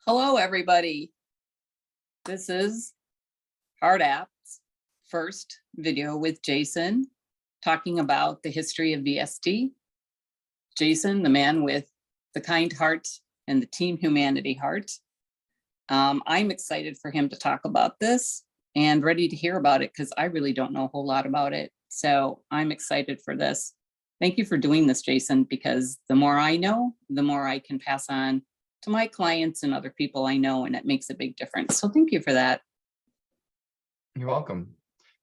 Hello, everybody. This is Hard App's first video with Jason, talking about the history of VST. Jason, the man with the kind heart and the team humanity heart. I'm excited for him to talk about this and ready to hear about it because I really don't know a whole lot about it. So I'm excited for this. Thank you for doing this, Jason, because the more I know, the more I can pass on to my clients and other people I know, and it makes a big difference. So thank you for that. You're welcome.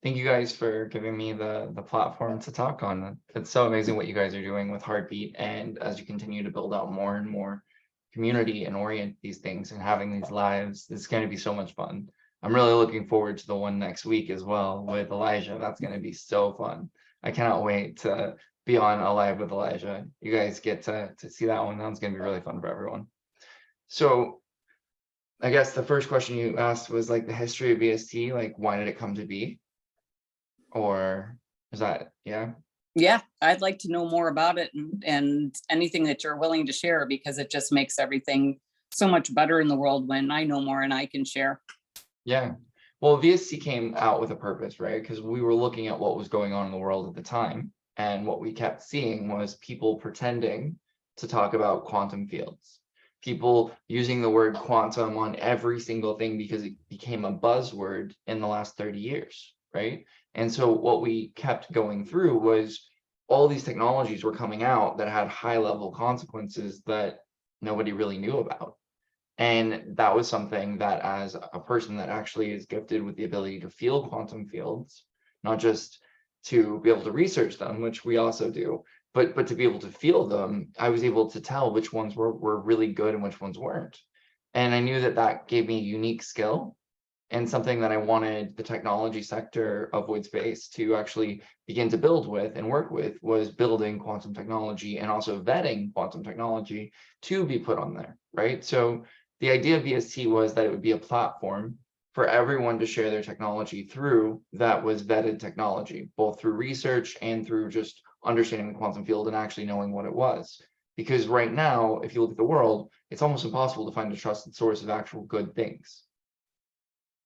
Thank you guys for giving me the platform to talk on. It's so amazing what you guys are doing with Heartbeat, and as you continue to build out more and more community and orient these things and having these lives, it's going to be so much fun. I'm really looking forward to the one next week as well with Elijah. That's going to be so fun. I cannot wait to be on a live with Elijah. You guys get to see that one. That's going to be really fun for everyone. So I guess the first question you asked was like the history of VST, like why did it come to be? Or is that, yeah? Yeah, I'd like to know more about it and anything that you're willing to share, because it just makes everything so much better in the world when I know more and I can share. Yeah. Well, VST came out with a purpose, right? Because we were looking at what was going on in the world at the time. And what we kept seeing was people pretending to talk about quantum fields. People using the word quantum on every single thing because it became a buzzword in the last 30 years, right? And so what we kept going through was all these technologies were coming out that had high level consequences that nobody really knew about. And that was something that, as a person that actually is gifted with the ability to feel quantum fields, not just to be able to research them, which we also do, but to be able to feel them, I was able to tell which ones were really good and which ones weren't. And I knew that that gave me a unique skill and something that I wanted the technology sector of Void Space to actually begin to build with and work with, was building quantum technology and also vetting quantum technology to be put on there, right? So the idea of VST was that it would be a platform for everyone to share their technology through that was vetted technology, both through research and through just understanding the quantum field and actually knowing what it was. Because right now, if you look at the world, it's almost impossible to find a trusted source of actual good things.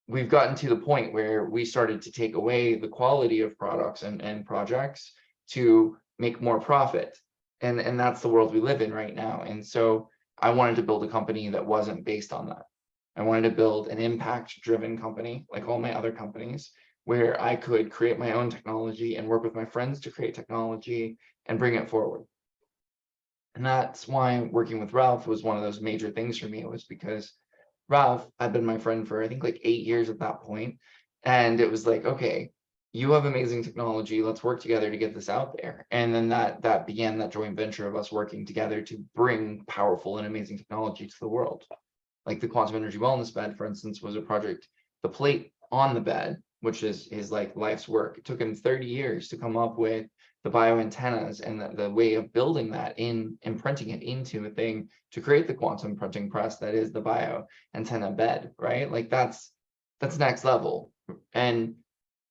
We've gotten to the point where we started to take away the quality of products and projects to make more profit. And that's the world we live in right now. And so I wanted to build a company that wasn't based on that. I wanted to build an impact-driven company, like all my other companies, where I could create my own technology and work with my friends to create technology and bring it forward. And that's why working with Ralph was one of those major things for me. It was because Ralph had been my friend for, I think, like 8 years at that point. And it was like, okay, you have amazing technology. Let's work together to get this out there. And then that began that joint venture of us working together to bring powerful and amazing technology to the world. Like the quantum energy wellness bed, for instance, was a project. The plate on the bed, which is his like life's work, it took him 30 years to come up with the bioantennas and the way of building that in and printing it into a thing to create the quantum printing press that is the bioantenna bed, right? Like that's next level. And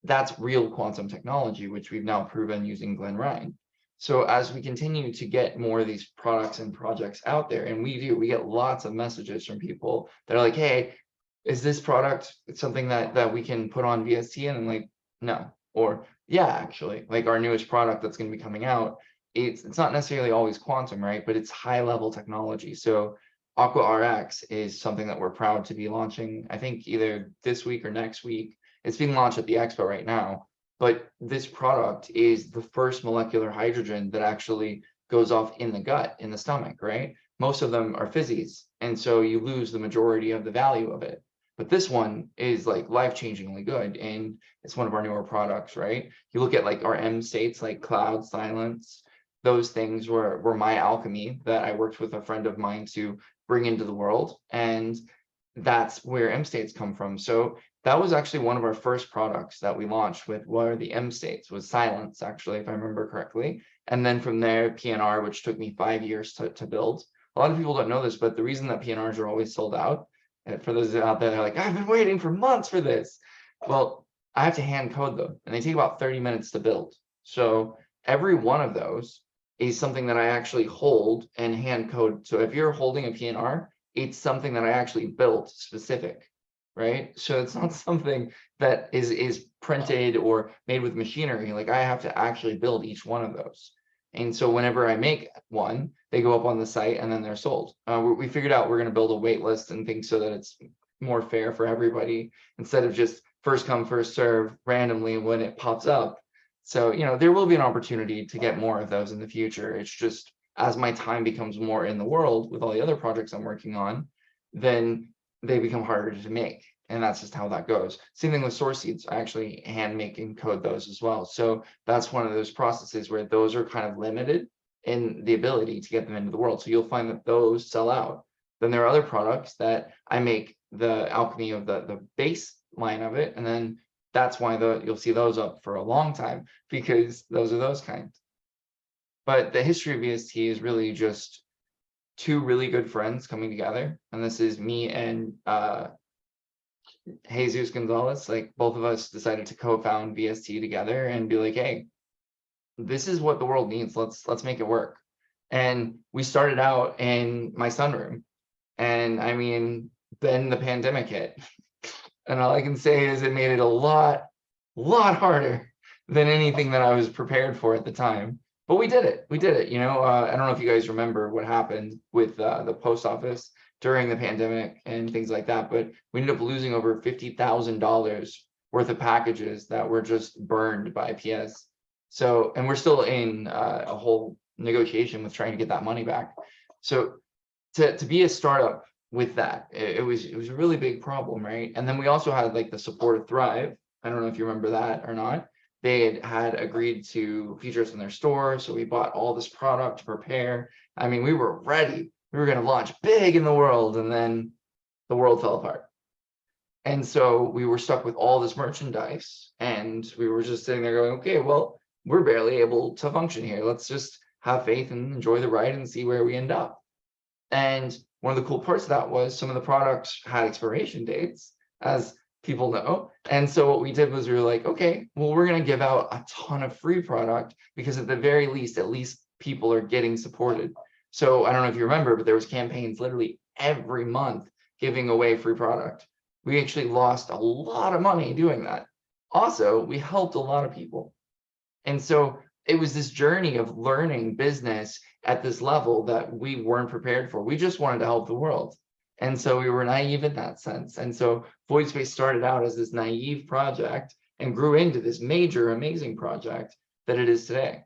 that's real quantum technology, which we've now proven using Glenn Ryan. So as we continue to get more of these products and projects out there, and we get lots of messages from people that are like, hey, is this product something that we can put on VST? And I'm like, no. Or yeah, actually, like our newest product that's going to be coming out, it's not necessarily always quantum, right? But it's high level technology. So Aqua RX is something that we're proud to be launching, I think either this week or next week. It's being launched at the expo right now. But this product is the first molecular hydrogen that actually goes off in the gut, in the stomach, right? Most of them are fizzies. And so you lose the majority of the value of it. But this one is like life-changingly good. And it's one of our newer products, right? You look at like our M states, like cloud, silence, those things were my alchemy that I worked with a friend of mine to bring into the world. And that's where M states come from. So that was actually one of our first products that we launched with were the M states, was silence, actually, if I remember correctly. And then from there, PNR, which took me 5 years to build. A lot of people don't know this, but the reason that PNRs are always sold out, and for those out there, they're like, I've been waiting for months for this. Well, I have to hand code them, and they take about 30 minutes to build. So every one of those is something that I actually hold and hand code. So if you're holding a PNR, it's something that I actually built specific, right? So it's not something that is printed or made with machinery. Like I have to actually build each one of those. And so whenever I make one, they go up on the site and then they're sold. We figured out we're going to build a wait list and things so that it's more fair for everybody instead of just first come, first serve randomly when it pops up. So, there will be an opportunity to get more of those in the future. It's just as my time becomes more in the world with all the other projects I'm working on, then they become harder to make. And that's just how that goes. Same thing with source seeds. I actually hand make and code those as well. So that's one of those processes where those are kind of limited in the ability to get them into the world. So you'll find that those sell out. Then there are other products that I make the alchemy of the base line of it. And then that's why you'll see those up for a long time, because those are those kinds. But the history of VST is really just two really good friends coming together. And this is me and Jesus Gonzalez. Like both of us decided to co-found VST together and be like, hey, this is what the world needs. Let's make it work. And we started out in my sunroom. And I mean, then the pandemic hit. And all I can say is it made it a lot harder than anything that I was prepared for at the time. But we did it. I don't know if you guys remember what happened with the post office during the pandemic and things like that, but we ended up losing over $50,000 worth of packages that were just burned by PS. So, and we're still in a whole negotiation with trying to get that money back. So to be a startup with that, it was a really big problem, right? And then we also had like the support of Thrive. I don't know if you remember that or not. They had agreed to feature us in their store. So we bought all this product to prepare. I mean, we were ready. We were going to launch big in the world, and then the world fell apart. And so we were stuck with all this merchandise, and we were just sitting there going, okay, well, we're barely able to function here. Let's just have faith and enjoy the ride and see where we end up. And one of the cool parts of that was some of the products had expiration dates, as people know. And so what we did was we were like, okay, well, we're going to give out a ton of free product, because at the very least, at least people are getting supported. So I don't know if you remember, but there was campaigns literally every month giving away free product. We actually lost a lot of money doing that. Also, we helped a lot of people. And so it was this journey of learning business at this level that we weren't prepared for. We just wanted to help the world. And so we were naive in that sense. And so Void Space started out as this naive project and grew into this major, amazing project that it is today.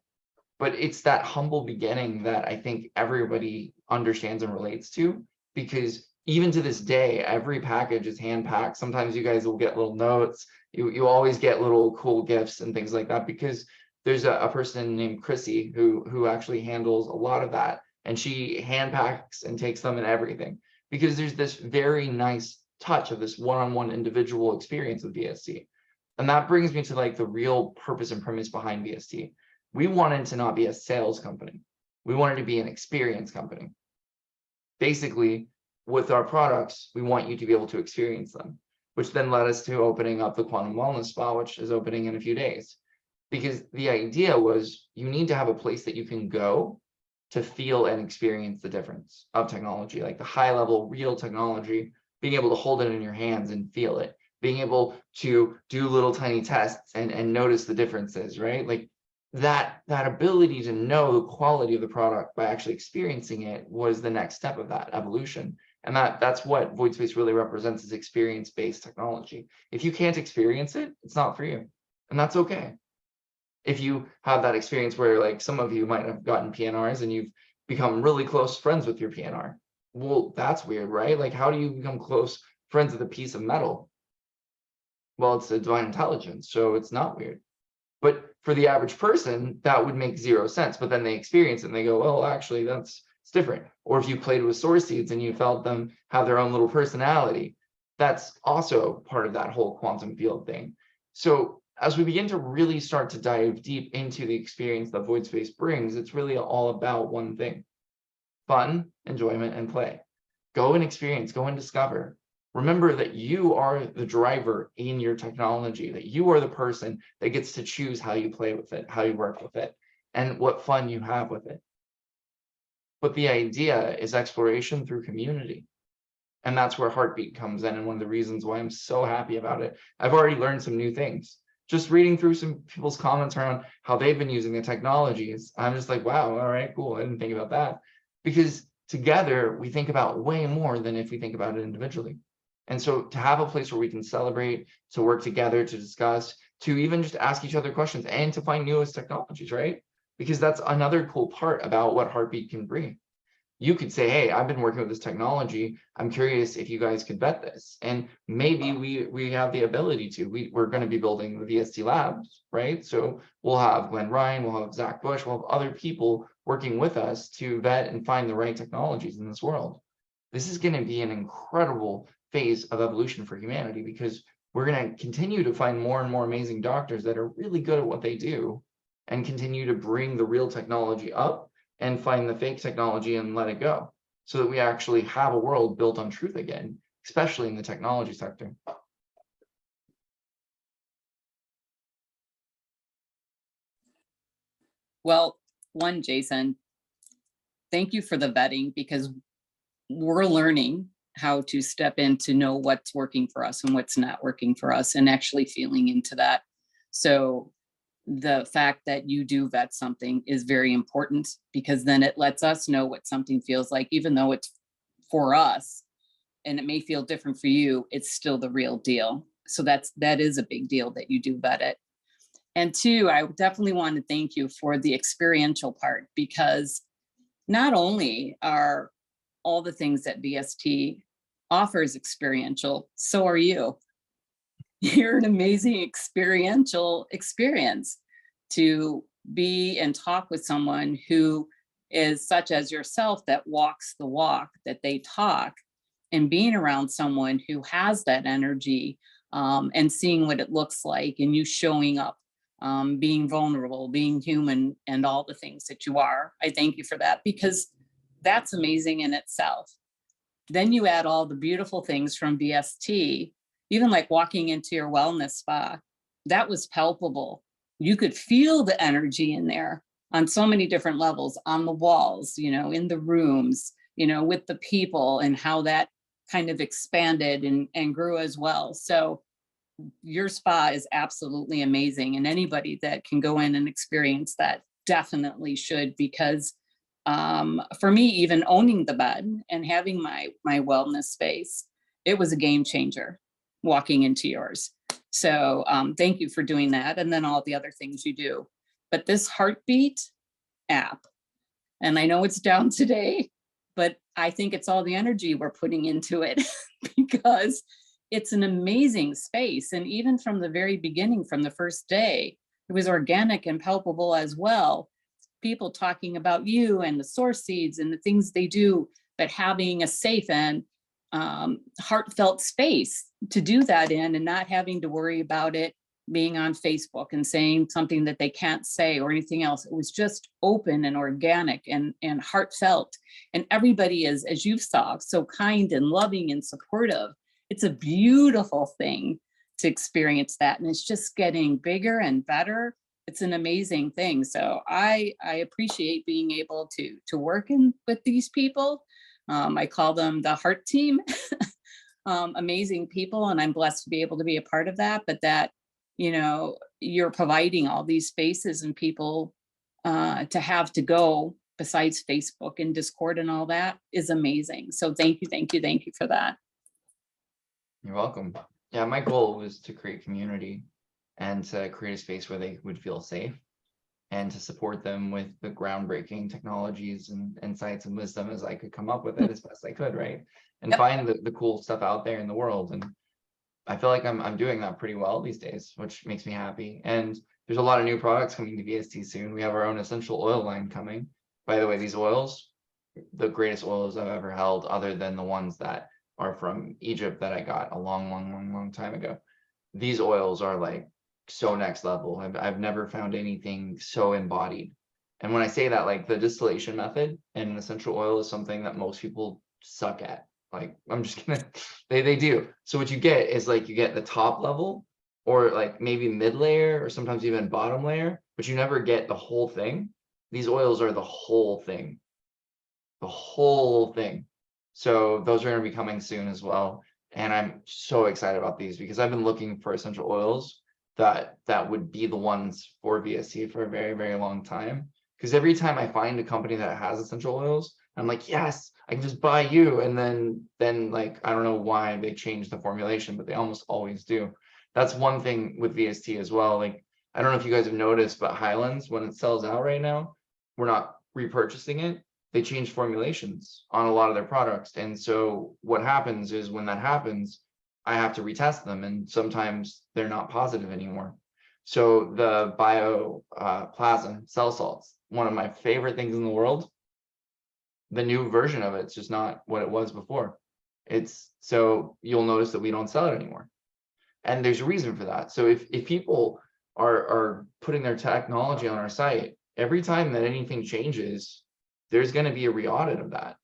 But it's that humble beginning that I think everybody understands and relates to, because even to this day, every package is hand packed. Sometimes you guys will get little notes. You always get little cool gifts and things like that, because there's a person named Chrissy who actually handles a lot of that. And she hand packs and takes them and everything, because there's this very nice touch of this one-on-one individual experience with VST. And that brings me to like the real purpose and premise behind VST. We wanted to not be a sales company. We wanted to be an experience company. Basically, with our products, we want you to be able to experience them, which then led us to opening up the Quantum Wellness Spa, which is opening in a few days. Because the idea was you need to have a place that you can go to feel and experience the difference of technology, like the high level, real technology, being able to hold it in your hands and feel it, being able to do little tiny tests and notice the differences, right? Like that ability to know the quality of the product by actually experiencing it was the next step of that evolution. And that's what Void Space really represents, is experience-based technology. If you can't experience it, it's not for you. And that's okay. If you have that experience where like some of you might have gotten PNRs and you've become really close friends with your PNR. Well, that's weird, right? Like how do you become close friends with a piece of metal? Well, it's a divine intelligence, so it's not weird. But for the average person, that would make zero sense. But then they experience it and they go, well, actually, it's different. Or if you played with source seeds and you felt them have their own little personality, that's also part of that whole quantum field thing. So as we begin to really start to dive deep into the experience that Void Space brings, it's really all about one thing: fun, enjoyment, and play. Go and experience, go and discover. Remember that you are the driver in your technology, that you are the person that gets to choose how you play with it, how you work with it, and what fun you have with it. But the idea is exploration through community. And that's where Heartbeat comes in. And one of the reasons why I'm so happy about it, I've already learned some new things. Just reading through some people's comments around how they've been using the technologies. I'm just like, wow, all right, cool. I didn't think about that. Because together we think about way more than if we think about it individually. And so to have a place where we can celebrate, to work together, to discuss, to even just ask each other questions and to find newest technologies, right? Because that's another cool part about what Heartbeat can bring. You could say, hey, I've been working with this technology. I'm curious if you guys could vet this. And maybe we have the ability to. We're going to be building the VST labs, right? So we'll have Glenn Ryan, we'll have Zach Bush, we'll have other people working with us to vet and find the right technologies in this world. This is going to be an incredible phase of evolution for humanity, because we're going to continue to find more and more amazing doctors that are really good at what they do and continue to bring the real technology up and find the fake technology and let it go, so that we actually have a world built on truth again, especially in the technology sector. Well, one, Jason, thank you for the vetting, because we're learning how to step in to know what's working for us and what's not working for us, and actually feeling into that. So the fact that you do vet something is very important, because then it lets us know what something feels like, even though it's for us and it may feel different for you, it's still the real deal. So that is a big deal that you do vet it. And two, I definitely want to thank you for the experiential part, because not only are all the things that VST offers experiential, so are you. You're an amazing experiential experience to be and talk with someone who is such as yourself, that walks the walk that they talk, and being around someone who has that energy, and seeing what it looks like, and you showing up, being vulnerable, being human, and all the things that you are. I thank you for that, because that's amazing in itself. Then you add all the beautiful things from VST, even like walking into your wellness spa, that was palpable. You could feel the energy in there on so many different levels, on the walls, in the rooms, with the people, and how that kind of expanded and grew as well. So your spa is absolutely amazing. And anybody that can go in and experience that definitely should, because for me, even owning the bed and having my wellness space, it was a game changer walking into yours. So thank you for doing that. And then all the other things you do. But this Heartbeat app, and I know it's down today, but I think it's all the energy we're putting into it, because it's an amazing space. And even from the very beginning, from the first day, it was organic and palpable as well. People talking about you and the source seeds and the things they do, but having a safe and heartfelt space to do that in, and not having to worry about it being on Facebook and saying something that they can't say or anything else. It was just open and organic and heartfelt. And everybody is, as you saw, so kind and loving and supportive. It's a beautiful thing to experience that. And it's just getting bigger and better. It's an amazing thing. So I appreciate being able to work with these people. I call them the heart team. Amazing people, and I'm blessed to be able to be a part of that. But that, you're providing all these spaces and people to have to go besides Facebook and Discord and all that is amazing. So thank you for that. You're welcome. Yeah, my goal was to create community and to create a space where they would feel safe, and to support them with the groundbreaking technologies and insights and wisdom as I could come up with it as best I could, right? And Yep. find the cool stuff out there in the world. And I feel like I'm doing that pretty well these days, which makes me happy. And there's a lot of new products coming to VST soon. We have our own essential oil line coming. By the way, these oils, the greatest oils I've ever held, other than the ones that are from Egypt that I got a long time ago. These oils are like so next level. I've never found anything so embodied. And when I say that, like, the distillation method in an essential oil is something that most people suck at. Like, I'm just gonna, they do. So what you get is, like, you get the top level, or like maybe mid layer, or sometimes even bottom layer, but you never get the whole thing. These oils are the whole thing. The whole thing. So those are going to be coming soon as well. And I'm so excited about these because I've been looking for essential oils that would be the ones for VST for a very, very long time. Because every time I find a company that has essential oils, I'm like, yes, I can just buy you. And then like, I don't know why they changed the formulation, but they almost always do. That's one thing with VST as well. Like, I don't know if you guys have noticed, but Highlands, when it sells out right now, we're not repurchasing it. They change formulations on a lot of their products. And so what happens is when that happens, I have to retest them. And sometimes they're not positive anymore. So the bio plasma cell salts, one of my favorite things in the world, the new version of it's just not what it was before. It's so you'll notice that we don't sell it anymore. And there's a reason for that. So if people are putting their technology on our site, every time that anything changes, there's going to be a re-audit of that.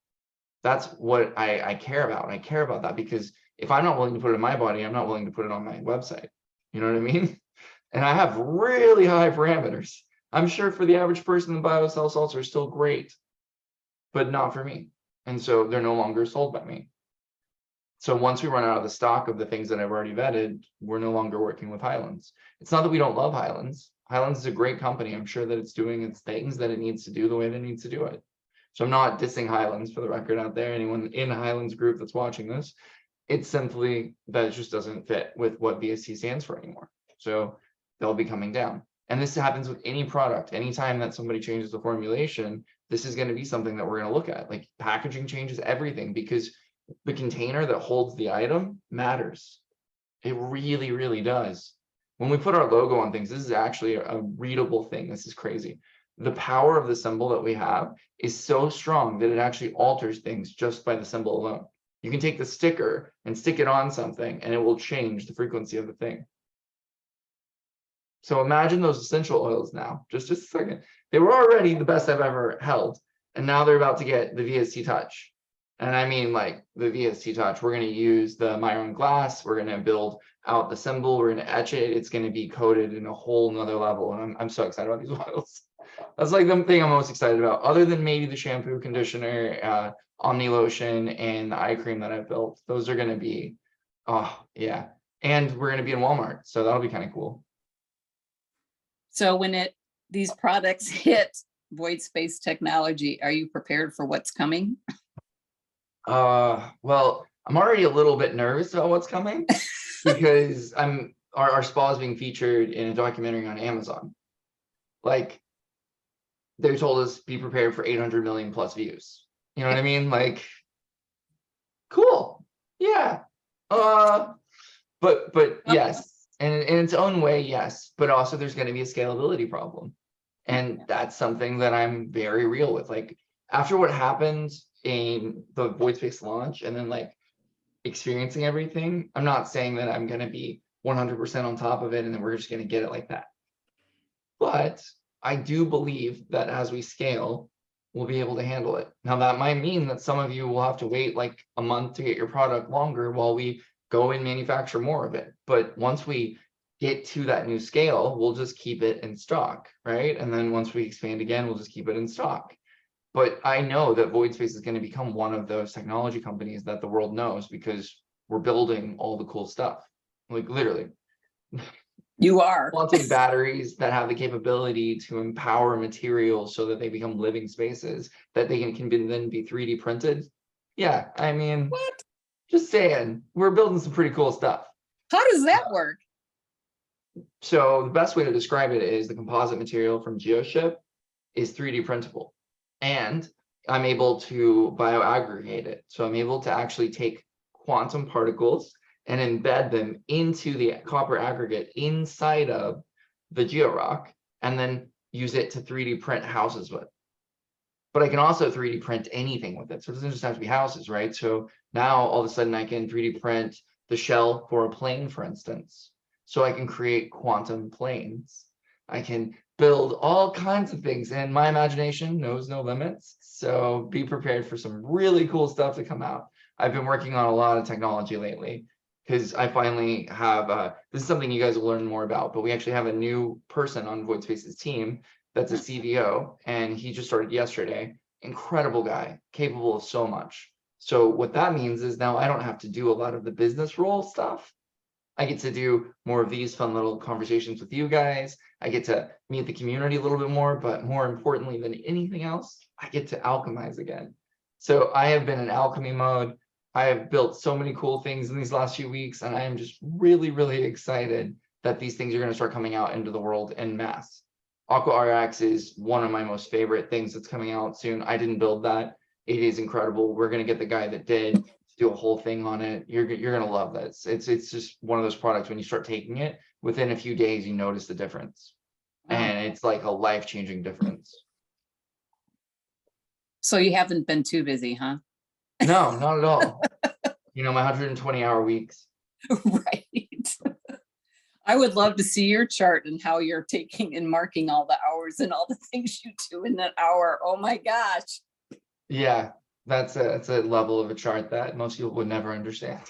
That's what I care about. I care about that because if I'm not willing to put it in my body, I'm not willing to put it on my website. You know what I mean? And I have really high parameters. I'm sure for the average person, the biocell salts are still great, but not for me. And so they're no longer sold by me. So once we run out of the stock of the things that I've already vetted, we're no longer working with Highlands. It's not that we don't love Highlands. Highlands is a great company. I'm sure that it's doing its things that it needs to do the way that it needs to do it. So I'm not dissing Highlands for the record out there, anyone in Highlands group that's watching this. It's simply that it just doesn't fit with what VST stands for anymore. So they'll be coming down. And this happens with any product. Anytime that somebody changes the formulation, this is going to be something that we're going to look at. Like packaging changes everything because the container that holds the item matters. It really, really does. When we put our logo on things, this is actually a readable thing. This is crazy. The power of the symbol that we have is so strong that it actually alters things just by the symbol alone. You can take the sticker and stick it on something and it will change the frequency of the thing. So imagine those essential oils now, just a second. They were already the best I've ever held. And now they're about to get the VST touch. And I mean like the VST touch, we're going to use the Myron glass. We're going to build out the symbol. We're going to etch it. It's going to be coated in a whole nother level. And I'm so excited about these oils. That's like the thing I'm most excited about, other than maybe the shampoo, conditioner, Omni lotion, and the eye cream that I've built. Those are going to be, oh yeah. And we're going to be in Walmart. So that'll be kind of cool. So when these products hit void space technology, are you prepared for what's coming? Well, I'm already a little bit nervous about what's coming because our spa is being featured in a documentary on Amazon. Like they told us be prepared for 800 million plus views. You know what I mean? Like, cool. Yeah. But yes. And in its own way, yes, but also there's going to be a scalability problem. And that's something that I'm very real with. Like after what happened in the void space launch and then like experiencing everything, I'm not saying that I'm going to be 100% on top of it and then we're just going to get it like that. But I do believe that as we scale, we'll be able to handle it. Now that might mean that some of you will have to wait like a month to get your product longer while we go and manufacture more of it. But once we get to that new scale, we'll just keep it in stock, right? And then once we expand again, we'll just keep it in stock. But I know that Void Space is going to become one of those technology companies that the world knows because we're building all the cool stuff. Like literally. You are. Quantum batteries that have the capability to empower materials so that they become living spaces that they can then be 3D printed. Yeah, I mean, What? Just saying, we're building some pretty cool stuff. How does that work? So the best way to describe it is the composite material from GeoShip is 3D printable. And I'm able to bioaggregate it. So I'm able to actually take quantum particles and embed them into the copper aggregate inside of the georock and then use it to 3D print houses with. But I can also 3D print anything with it. So it doesn't just have to be houses, right? So now all of a sudden I can 3D print the shell for a plane, for instance. So I can create quantum planes. I can build all kinds of things and my imagination knows no limits. So be prepared for some really cool stuff to come out. I've been working on a lot of technology lately because I finally have, this is something you guys will learn more about, but we actually have a new person on Void Space's team that's a CVO, and he just started yesterday. Incredible guy, capable of so much. So what that means is now I don't have to do a lot of the business role stuff. I get to do more of these fun little conversations with you guys. I get to meet the community a little bit more, but more importantly than anything else, I get to alchemize again. So I have been in alchemy mode. I have built so many cool things in these last few weeks, and I am just really, really excited that these things are going to start coming out into the world en masse. Aqua RX is one of my most favorite things that's coming out soon. I didn't build that. It is incredible. We're going to get the guy that did do a whole thing on it. You're gonna love that. It's just one of those products when you start taking it, within a few days you notice the difference. Wow. And it's like a life-changing difference. So you haven't been too busy, huh? No, not at all. You know, my 120-hour weeks. Right. I would love to see your chart and how you're taking and marking all the hours and all the things you do in that hour. Oh my gosh. Yeah, that's a level of a chart that most people would never understand.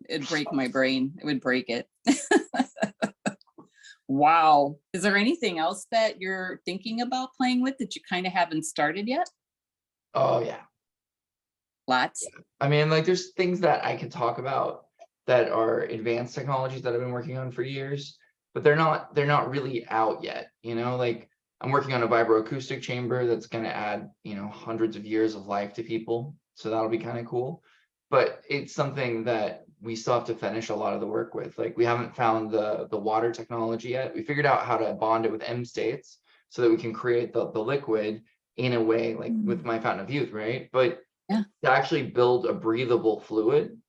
It'd break my brain. It would break it. Wow. Is there anything else that you're thinking about playing with that you kind of haven't started yet? Oh yeah. Lots. I mean, like there's things that I can talk about that are advanced technologies that I've been working on for years, but they're not really out yet. You know, like I'm working on a vibroacoustic chamber that's going to add, you know, hundreds of years of life to people. So that'll be kind of cool. But it's something that we still have to finish a lot of the work with. Like we haven't found the water technology yet. We figured out how to bond it with M states so that we can create the liquid in a way like with my fountain of youth, right? But Yeah. to actually build a breathable fluid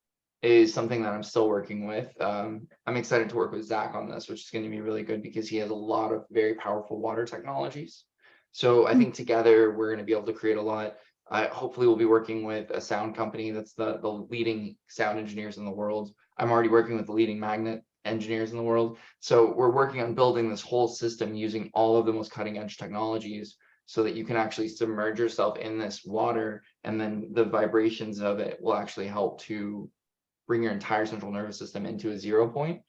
is something that I'm still working with. I'm excited to work with Zach on this, which is going to be really good because he has a lot of very powerful water technologies. So I think together we're going to be able to create a lot. Hopefully we'll be working with a sound company that's the leading sound engineers in the world. I'm already working with the leading magnet engineers in the world. So we're working on building this whole system using all of the most cutting edge technologies so that you can actually submerge yourself in this water, and then the vibrations of it will actually help to bring your entire central nervous system into a 0 point.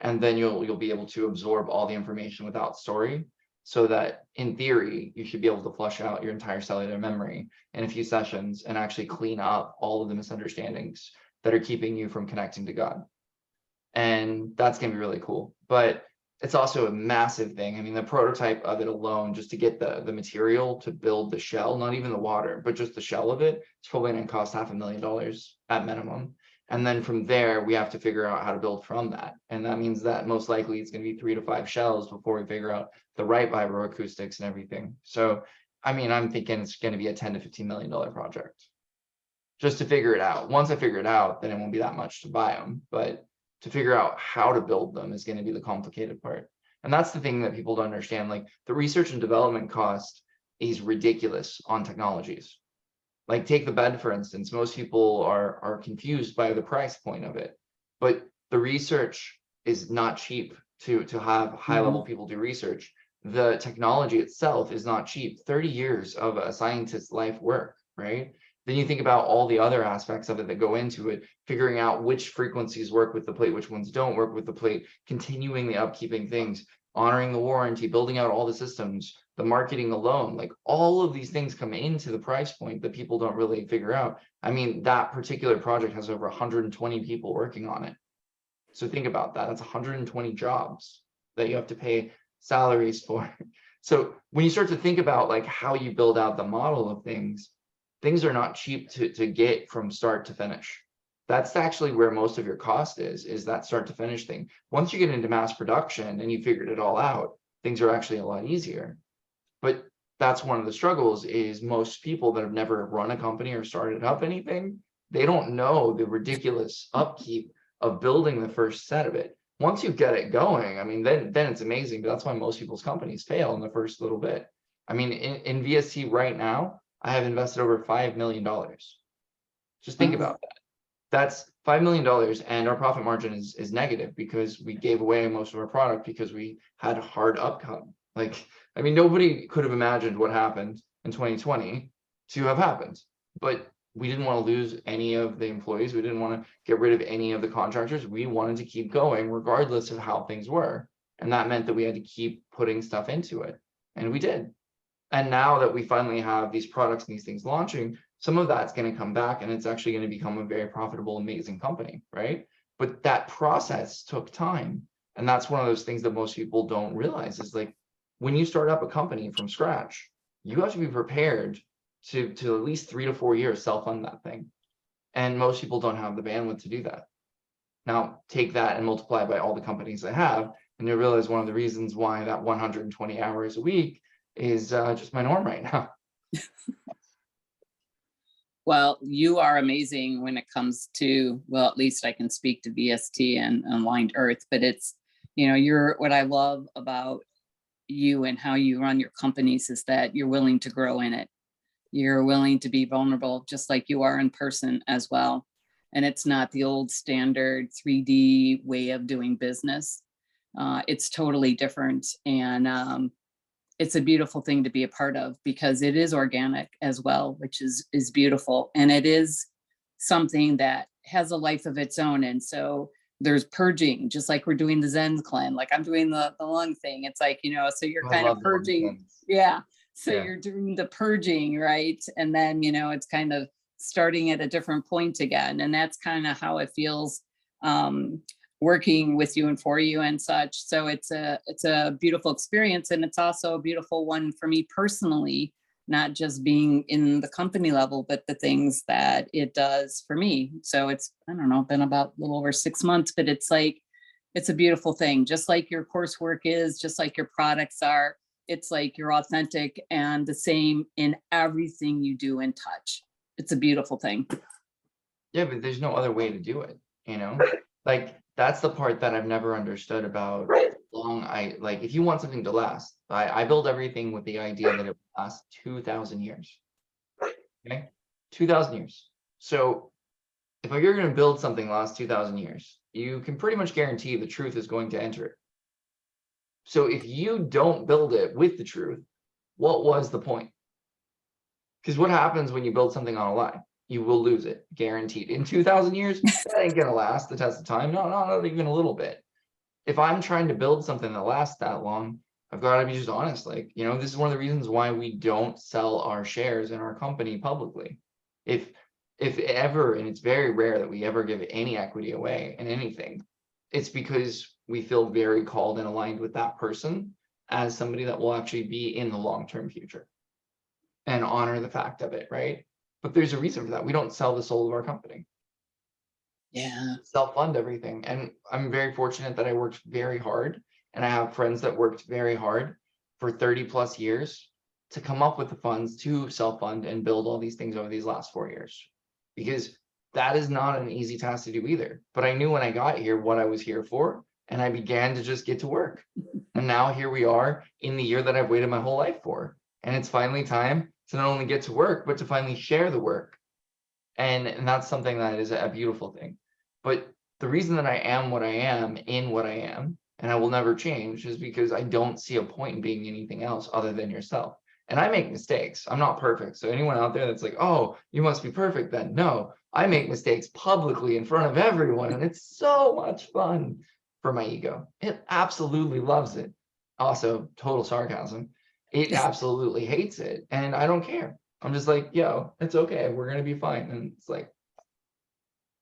And then you'll be able to absorb all the information without story, so that in theory, you should be able to flush out your entire cellular memory in a few sessions and actually clean up all of the misunderstandings that are keeping you from connecting to God. And that's going to be really cool. But it's also a massive thing. I mean, the prototype of it alone, just to get the material to build the shell, not even the water, but just the shell of it, it's probably going to cost $500,000 at minimum. And then from there, we have to figure out how to build from that. And that means that most likely it's going to be 3 to 5 shells before we figure out the right vibroacoustics and everything. So, I mean, I'm thinking it's going to be a $10 to $15 million project just to figure it out. Once I figure it out, then it won't be that much to buy them. But to figure out how to build them is going to be the complicated part. And that's the thing that people don't understand. Like the research and development cost is ridiculous on technologies. Like take the bed, for instance. Most people are confused by the price point of it, but the research is not cheap to have high level people do research. The technology itself is not cheap. 30 years of a scientist's life work, right? Then you think about all the other aspects of it that go into it, figuring out which frequencies work with the plate, which ones don't work with the plate, continuing the upkeeping things, honoring the warranty, building out all the systems, the marketing alone, like all of these things come into the price point that people don't really figure out. I mean, that particular project has over 120 people working on it. So think about that. That's 120 jobs that you have to pay salaries for. So when you start to think about like how you build out the model of things are not cheap to get from start to finish. That's actually where most of your cost is that start to finish thing. Once you get into mass production and you figured it all out, things are actually a lot easier. But that's one of the struggles is most people that have never run a company or started up anything, they don't know the ridiculous upkeep of building the first set of it. Once you get it going, I mean, then it's amazing. But that's why most people's companies fail in the first little bit. I mean, in VST right now, I have invested over $5 million. Just think about that. That's $5 million, and our profit margin is negative because we gave away most of our product because we had hard upcome. Like, I mean, nobody could have imagined what happened in 2020 to have happened, but we didn't want to lose any of the employees. We didn't want to get rid of any of the contractors. We wanted to keep going regardless of how things were. And that meant that we had to keep putting stuff into it. And we did. And now that we finally have these products and these things launching, some of that's going to come back and it's actually going to become a very profitable, amazing company, right? But that process took time. And that's one of those things that most people don't realize is like when you start up a company from scratch, you have to be prepared to at least 3 to 4 years self-fund that thing. And most people don't have the bandwidth to do that. Now take that and multiply by all the companies I have, and you'll realize one of the reasons why that 120 hours a week is just my norm right now. Well, you are amazing when it comes to, well, at least I can speak to VST and Aligned Earth, but it's, you're, what I love about you and how you run your companies is that you're willing to grow in it. You're willing to be vulnerable, just like you are in person as well. And it's not the old standard 3D way of doing business. It's totally different. And it's a beautiful thing to be a part of because it is organic as well, which is beautiful. And it is something that has a life of its own. And so there's purging, just like we're doing the Zen cleanse, like I'm doing the lung thing. It's like, so you're I kind of love the purging. ones. Yeah. So Yeah. you're doing the purging, right? And then, it's kind of starting at a different point again. And that's kind of how it feels working with you and for you and such. So it's a beautiful experience. And it's also a beautiful one for me personally, not just being in the company level, but the things that it does for me. So it's, I don't know, been about a little over 6 months, but it's like, it's a beautiful thing, just like your coursework is, just like your products are. It's like you're authentic and the same in everything you do and touch. It's a beautiful thing. Yeah, but there's no other way to do it, Like that's the part that I've never understood about like if you want something to last, I build everything with the idea that it will last 2,000 years. Okay? 2,000 years. So if you're going to build something last 2,000 years, you can pretty much guarantee the truth is going to enter it. So if you don't build it with the truth, what was the point? Because what happens when you build something on a lie? You will lose it, guaranteed. In 2,000 years, that ain't gonna last the test of time. No, not even a little bit. If I'm trying to build something that lasts that long, I've got to be just honest. Like, this is one of the reasons why we don't sell our shares in our company publicly. If ever, and it's very rare that we ever give any equity away in anything, it's because we feel very called and aligned with that person as somebody that will actually be in the long-term future and honor the fact of it, right? But there's a reason for that. We don't sell the soul of our company. Yeah. Self-fund everything. And I'm very fortunate that I worked very hard, and I have friends that worked very hard for 30 plus years to come up with the funds to self-fund and build all these things over these last 4 years, because that is not an easy task to do either. But I knew when I got here what I was here for, and I began to just get to work. And now here we are in the year that I've waited my whole life for. And it's finally time to not only get to work, but to finally share the work. And that's something that is a beautiful thing. But the reason that I am what I am in what I am, and I will never change, is because I don't see a point in being anything else other than yourself. And I make mistakes. I'm not perfect. So anyone out there that's like, oh, you must be perfect then. No, I make mistakes publicly in front of everyone. And it's so much fun for my ego. It absolutely loves it. Also, total sarcasm. It absolutely hates it. And I don't care. I'm just like, yo, it's okay. We're going to be fine. And it's like,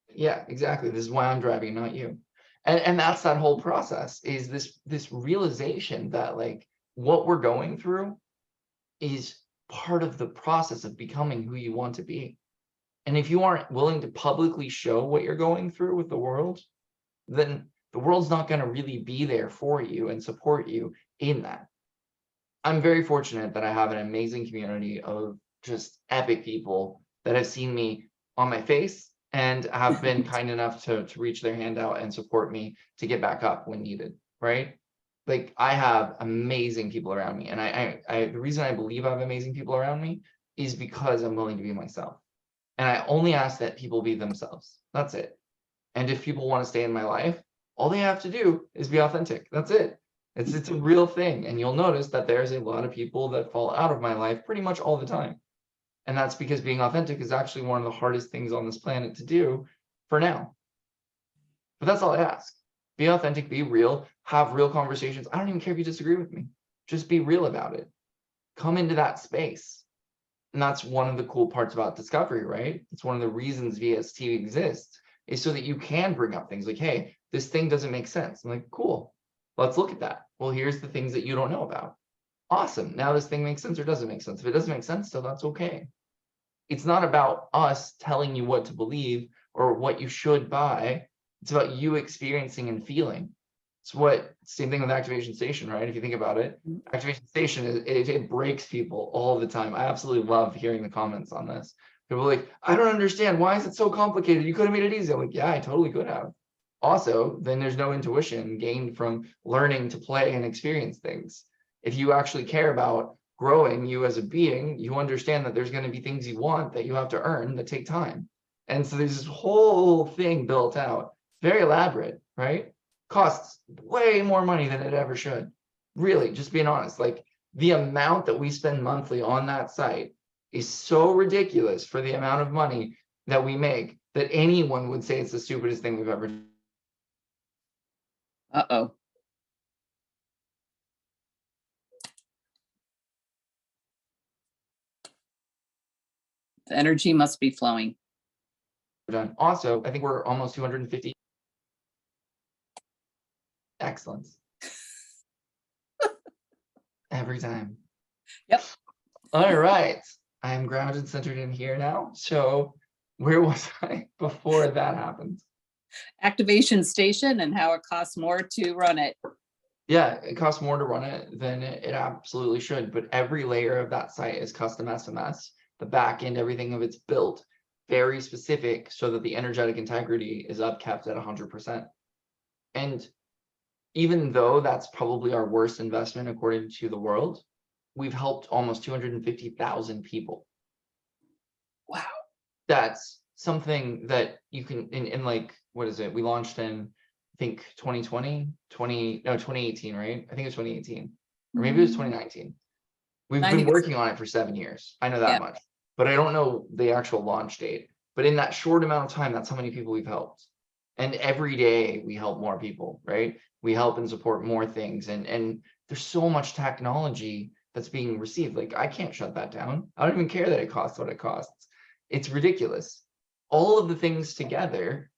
yeah, exactly. This is why I'm driving, not you. And that's that whole process, is this realization that like what we're going through is part of the process of becoming who you want to be. And if you aren't willing to publicly show what you're going through with the world, then the world's not going to really be there for you and support you in that. I'm very fortunate that I have an amazing community of just epic people that have seen me on my face and have been kind enough to reach their hand out and support me to get back up when needed, right? Like I have amazing people around me. And the reason I believe I have amazing people around me is because I'm willing to be myself. And I only ask that people be themselves. That's it. And if people want to stay in my life, all they have to do is be authentic. That's it. It's a real thing. And you'll notice that there's a lot of people that fall out of my life pretty much all the time. And that's because being authentic is actually one of the hardest things on this planet to do for now. But that's all I ask. Be authentic, be real, have real conversations. I don't even care if you disagree with me. Just be real about it. come into that space. And that's one of the cool parts about discovery, right? It's one of the reasons VST exists, is so that you can bring up things like, hey, this thing doesn't make sense. I'm like, cool, let's look at that. Well, here's the things that you don't know about. Awesome. Now this thing makes sense or doesn't make sense. If it doesn't make sense, still that's okay. It's not about us telling you what to believe or what you should buy. It's about you experiencing and feeling. It's same thing with Activation Station, right? If you think about it, Activation Station, it breaks people all the time. I absolutely love hearing the comments on this. People are like, I don't understand. Why is it so complicated? You could have made it easy. I'm like, yeah, I totally could have. Also, then there's no intuition gained from learning to play and experience things. If you actually care about growing you as a being, you understand that there's going to be things you want that you have to earn that take time. And so there's this whole thing built out, very elaborate, right? Costs way more money than it ever should. Really, just being honest, like the amount that we spend monthly on that site is so ridiculous for the amount of money that we make that anyone would say it's the stupidest thing we've ever done. Uh-oh. The energy must be flowing. Also, I think we're almost 250. Excellence. Every time. Yep. All right. I'm grounded, centered in here now. So where was I before that happened? Activation Station and how it costs more to run it. Yeah, it costs more to run it than it absolutely should. But every layer of that site is custom SMS. The back end, everything of it's built very specific so that the energetic integrity is upkept at 100%. And even though that's probably our worst investment according to the world, we've helped almost 250,000 people. Wow. That's something that you can, in like, what is it? We launched in, I think 2018, right? I think it's 2018, or maybe it was 2019. We've been working on it for 7 years. I know that much, but I don't know the actual launch date. But in that short amount of time, that's how many people we've helped. And every day we help more people, right? We help and support more things. And there's so much technology that's being received. Like, I can't shut that down. I don't even care that it costs what it costs. It's ridiculous. All of the things together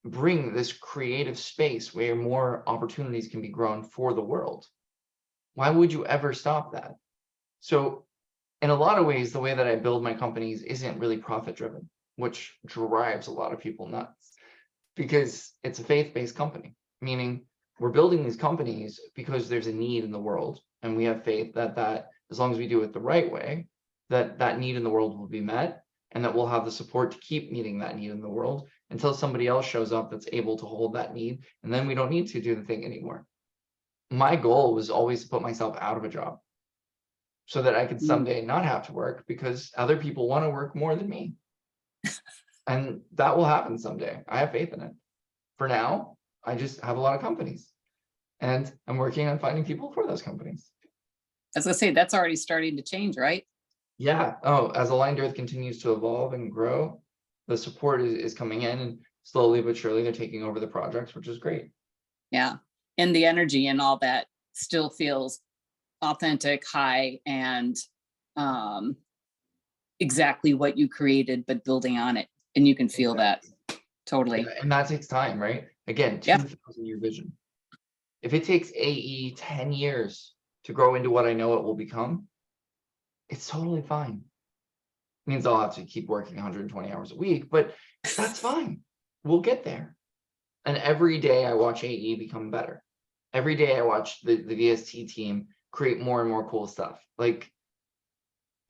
bring this creative space where more opportunities can be grown for the world. Why would you ever stop that? So in a lot of ways, the way that I build my companies isn't really profit driven, which drives a lot of people nuts, because it's a faith-based company, meaning we're building these companies because there's a need in the world, and we have faith that as long as we do it the right way, that need in the world will be met, and that we'll have the support to keep meeting that need in the world until somebody else shows up that's able to hold that need, and then we don't need to do the thing anymore. My goal was always to put myself out of a job so that I could someday not have to work, because other people want to work more than me. And that will happen someday. I have faith in it. For now, I just have a lot of companies, and I'm working on finding people for those companies. As I say, that's already starting to change, right? Yeah. Oh, as Aligned Earth continues to evolve and grow, the support is coming in, and slowly but surely they're taking over the projects, which is great. Yeah. And the energy and all that still feels authentic, high, and exactly what you created, but building on it. And you can feel that totally. Yeah, and that takes time, right? Again, 2,000-year vision. If it takes AE 10 years to grow into what I know it will become, it's totally fine. It means I'll have to keep working 120 hours a week, but that's fine. We'll get there. And every day I watch AE become better. Every day I watch the VST team create more and more cool stuff. Like,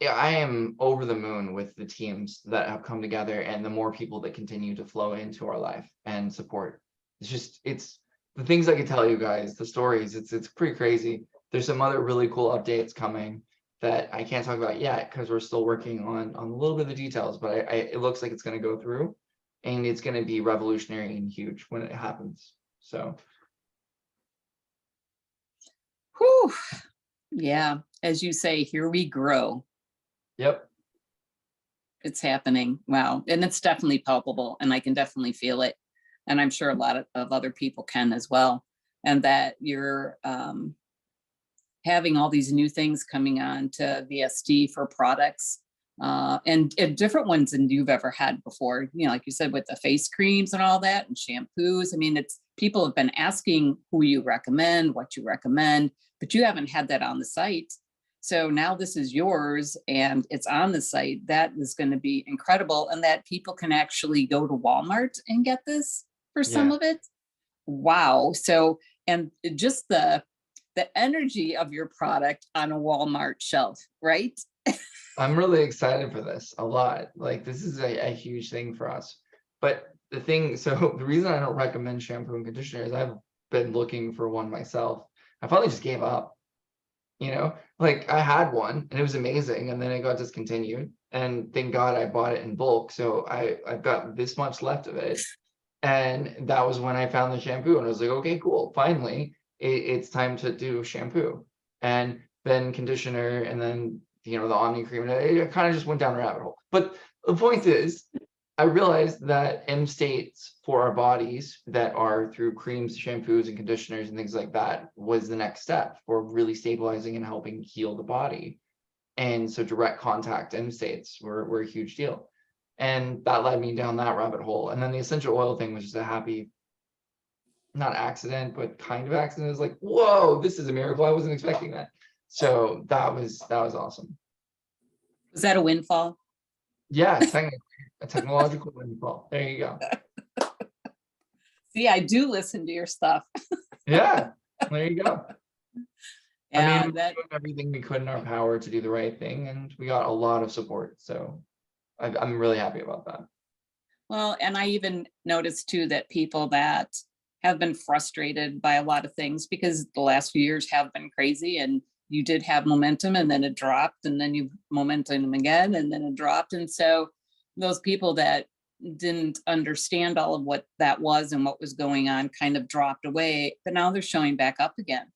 yeah, I am over the moon with the teams that have come together and the more people that continue to flow into our life and support. It's the things I can tell you guys, the stories, it's pretty crazy. There's some other really cool updates coming that I can't talk about yet because we're still working on a little bit of the details, but it looks like it's going to go through, and it's going to be revolutionary and huge when it happens. So. Whew. Yeah. As you say, here we grow. Yep. It's happening. Wow. And it's definitely palpable, and I can definitely feel it. And I'm sure a lot of other people can as well. And that you're having all these new things coming on to VST for products, and different ones than you've ever had before. You know, like you said, with the face creams and all that, and shampoos. I mean, it's people have been asking who you recommend, what you recommend, but you haven't had that on the site. So now this is yours and it's on the site. That is going to be incredible, and that people can actually go to Walmart and get this for some Yeah, of it. Wow. So, and just the energy of your product on a Walmart shelf, right? I'm really excited for this a lot. Like this is a huge thing for us. But the thing, so the reason I don't recommend shampoo and conditioner is I've been looking for one myself. I finally just gave up, you know, like I had one and it was amazing, and then it got discontinued. And thank God I bought it in bulk. So I've got this much left of it. And that was when I found the shampoo, and I was like, okay, cool. Finally, it's time to do shampoo, and then conditioner, and then the Omni cream. And it kind of just went down a rabbit hole. But the point is, I realized that M states for our bodies that are through creams, shampoos, and conditioners and things like that was the next step for really stabilizing and helping heal the body. And so direct contact M states were a huge deal. And that led me down that rabbit hole. And then the essential oil thing was just a happy, not accident, but kind of accident. It was like, whoa, this is a miracle. I wasn't expecting that. So that was awesome. Was that a windfall? Yeah, technically a technological windfall. There you go. See, I do listen to your stuff. Yeah, there you go. I Yeah, mean, we that did everything we could in our power to do the right thing, and we got a lot of support. So I'm really happy about that. well, and I even noticed too that people that have been frustrated by a lot of things, because the last few years have been crazy, and you did have momentum and then it dropped, and then you momentum again and then it dropped. And so those people that didn't understand all of what that was and what was going on kind of dropped away, but now they're showing back up again.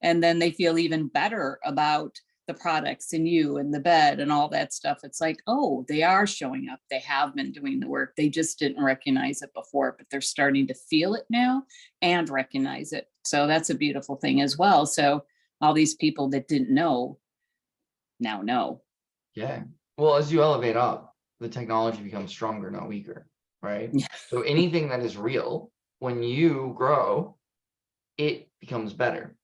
And then they feel even better about the products and you and the bed and all that stuff. It's like, oh, they are showing up. They have been doing the work. They just didn't recognize it before, but they're starting to feel it now and recognize it. So that's a beautiful thing as well. So all these people that didn't know now know. Yeah. Well, as you elevate up, the technology becomes stronger, not weaker, right? Yeah. So anything that is real, when you grow, it becomes better.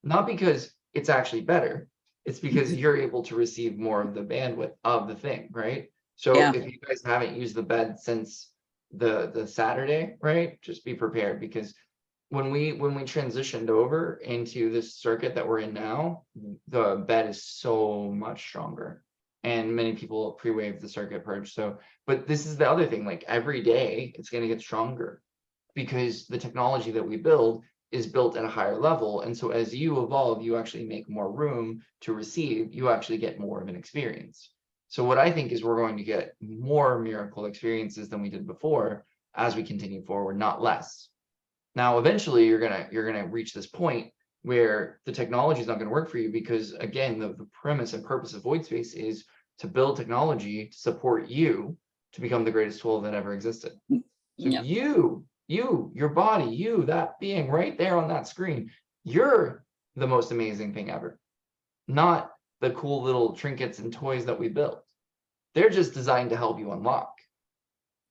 Not because it's actually better, it's because you're able to receive more of the bandwidth of the thing, right? So Yeah. if you guys haven't used the bed since the Saturday, right? Just be prepared, because when we transitioned over into this circuit that we're in now, the bed is so much stronger. And many people pre-wave the circuit purge. So, but this is the other thing, like every day it's going to get stronger, because the technology that we build is built at a higher level. And so as you evolve, you actually make more room to receive, you actually get more of an experience. So what I think is we're going to get more miracle experiences than we did before as we continue forward, not less. Now, eventually you're gonna reach this point where the technology is not going to work for you, because again, the premise and purpose of Void Space is to build technology to support you to become the greatest tool that ever existed. So Yeah. your body, that being right there on that screen, you're the most amazing thing ever, not the cool little trinkets and toys that we built. They're just designed to help you unlock,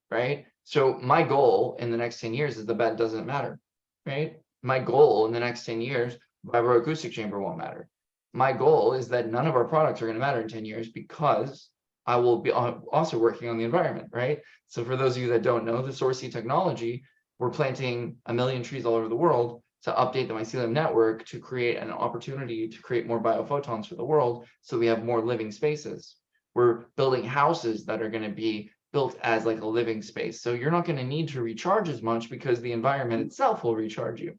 right? So my goal in the next 10 years is the bed doesn't matter, right? My goal in the next 10 years, vibroacoustic chamber won't matter. My goal is that none of our products are going to matter in 10 years, because I will be also working on the environment, right? So for those of you that don't know, the Sourcey technology, we're planting 1 million trees all over the world to update the mycelium network, to create an opportunity to create more biophotons for the world, so we have more living spaces. We're building houses that are going to be built as like a living space. So you're not going to need to recharge as much, because the environment itself will recharge you.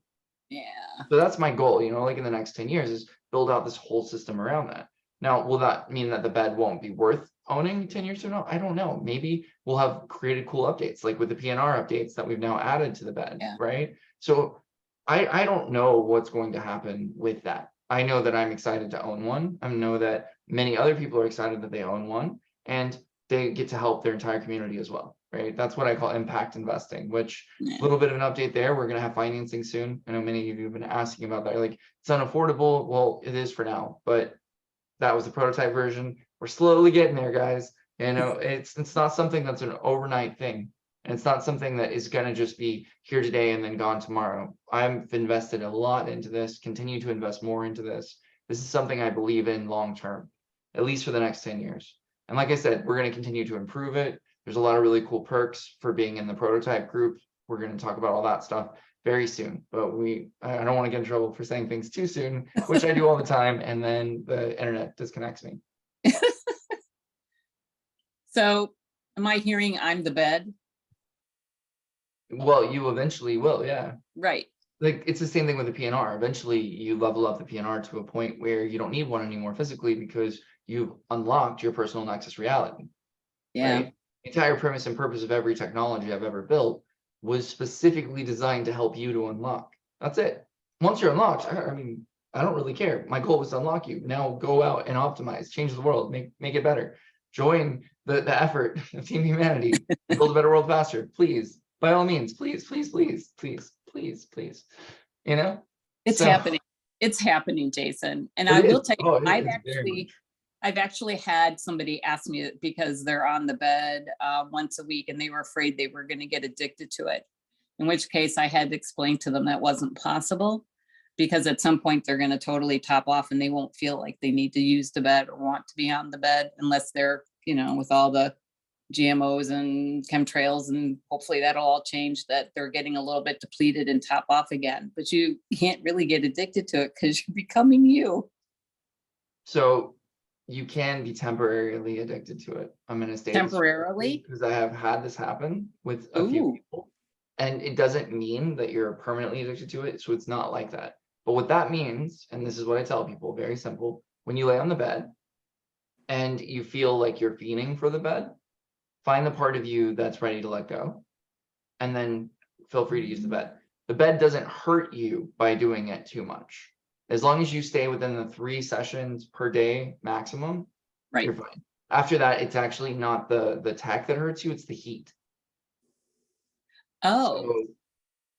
Yeah. So that's my goal, like in the next 10 years, is build out this whole system around that. Now, will that mean that the bed won't be worth owning 10 years from now? I don't know. Maybe we'll have created cool updates, like with the PNR updates that we've now added to the bed, Yeah. right? So I don't know what's going to happen with that. I know that I'm excited to own one. I know that many other people are excited that they own one, and they get to help their entire community as well, right? That's what I call impact investing, which Yeah. a little bit of an update there. We're going to have financing soon. I know many of you have been asking about that. Like, it's unaffordable. Well, it is for now, but that was the prototype version. We're slowly getting there, guys. You know, it's not something that's an overnight thing. And it's not something that is going to just be here today and then gone tomorrow. I've invested a lot into this, continue to invest more into this. This is something I believe in long term, at least for the next 10 years. And like I said, we're going to continue to improve it. There's a lot of really cool perks for being in the prototype group. We're going to talk about all that stuff very soon, but I don't want to get in trouble for saying things too soon, which I do all the time, and then the internet disconnects me. So am I hearing I'm the bed? Well, you eventually will, yeah. Right. Like, it's the same thing with the PNR. Eventually you level up the PNR to a point where you don't need one anymore physically because you've unlocked your personal nexus reality. Yeah. Right? The entire premise and purpose of every technology I've ever built was specifically designed to help you to unlock. That's it. Once you're unlocked, I mean, I don't really care. My goal was to unlock you. Now go out and optimize, change the world, make it better. Join the effort of Team Humanity, build a better world faster. Please, by all means, please, please, please, please, please, please. You know? It's So- happening. It's happening, Jason. And It I will is. tell you, Oh, it is very I've actually had somebody ask me because they're on the bed once a week and they were afraid they were going to get addicted to it. In which case I had to explain to them that wasn't possible, because at some point they're going to totally top off and they won't feel like they need to use the bed or want to be on the bed unless they're, you know, with all the GMOs and chemtrails, and hopefully that'll all change, that they're getting a little bit depleted and top off again. But you can't really get addicted to it because you're becoming you. So you can be temporarily addicted to it. I'm going to say Temporarily? because I have had this happen with a few Ooh. people, and it doesn't mean that you're permanently addicted to it. So it's not like that. But what that means, and this is what I tell people, very simple: when you lay on the bed and you feel like you're fiending for the bed, find the part of you that's ready to let go, and then feel free to use the bed. The bed doesn't hurt you by doing it too much. As long as you stay within the 3 sessions per day maximum, Right. you're fine. After that, it's actually not the tech that hurts you, it's the heat. Oh, So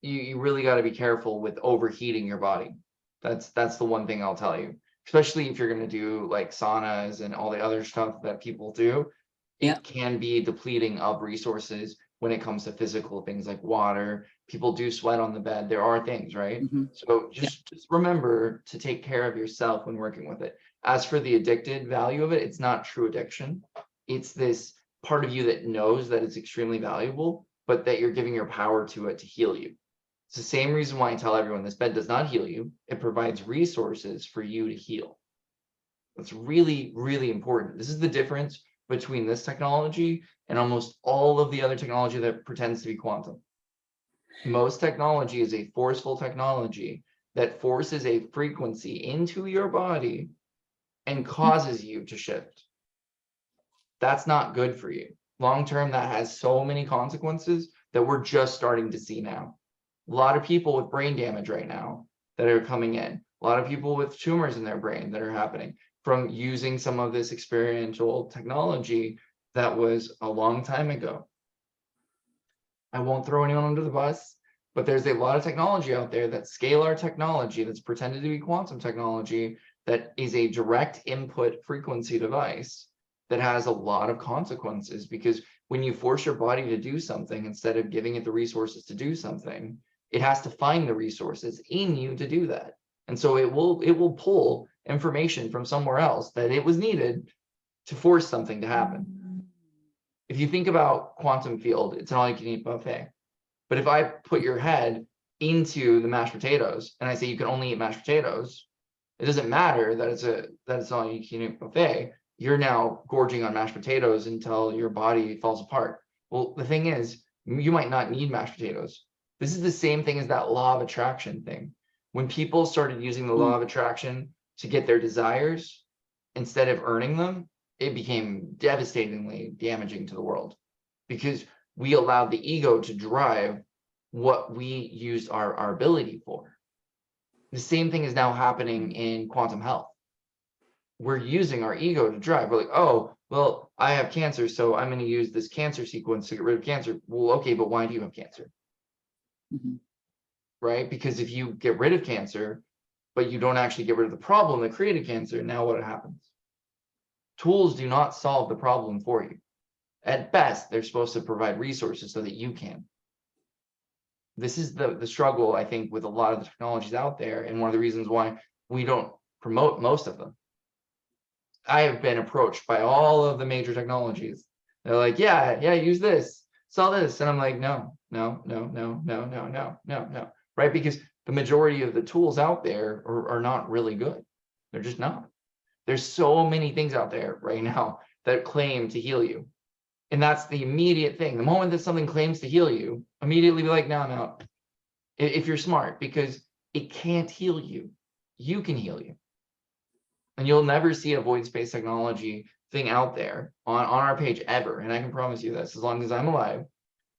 you really got to be careful with overheating your body. That's the one thing I'll tell you, especially if you're going to do like saunas and all the other stuff that people do. Yeah. It can be depleting of resources when it comes to physical things like water. People do sweat on the bed. There are things, right? mhm. So just remember to take care of yourself when working with it. As for the addicted value of it, it's not true addiction. It's this part of you that knows that it's extremely valuable, but that you're giving your power to it to heal you. It's the same reason why I tell everyone this bed does not heal you. It provides resources for you to heal. That's really, really important. This is the difference between this technology and almost all of the other technology that pretends to be quantum. Most technology is a forceful technology that forces a frequency into your body and causes you to shift. That's not good for you. Long term, that has so many consequences that we're just starting to see now. A lot of people with brain damage right now that are coming in, a lot of people with tumors in their brain that are happening from using some of this experiential technology that was a long time ago. I won't throw anyone under the bus, but there's a lot of technology out there that scalar technology that's pretended to be quantum technology that is a direct input frequency device that has a lot of consequences, because when you force your body to do something instead of giving it the resources to do something, it has to find the resources in you to do that. And so it will pull information from somewhere else that it was needed to force something to happen. If you think about quantum field, it's an all-you-can-eat buffet. But if I put your head into the mashed potatoes and I say you can only eat mashed potatoes, it doesn't matter that it's all-you-can-eat buffet. You're now gorging on mashed potatoes until your body falls apart. Well, the thing is, you might not need mashed potatoes. This is the same thing as that law of attraction thing. When people started using the law of attraction to get their desires instead of earning them, it became devastatingly damaging to the world, because we allowed the ego to drive what we used our ability for. The same thing is now happening in quantum health. We're using our ego to drive. We're like, oh, well, I have cancer, so I'm going to use this cancer sequence to get rid of cancer. Well, okay, but why do you have cancer? Mhm. Right? Because if you get rid of cancer, but you don't actually get rid of the problem that created cancer, now what happens? Tools do not solve the problem for you. At best, they're supposed to provide resources so that you can. This is the struggle, I think, with a lot of the technologies out there, and one of the reasons why we don't promote most of them. I have been approached by all of the major technologies. They're like, yeah, use this, sell this. And I'm like, no, right? Because the majority of the tools out there are not really good. They're just not. There's so many things out there right now that claim to heal you. And that's the immediate thing. The moment that something claims to heal you, immediately be like, no, I'm out. If you're smart, because it can't heal you. You can heal you. And you'll never see a void space technology thing out there on our page ever. And I can promise you this, as long as I'm alive,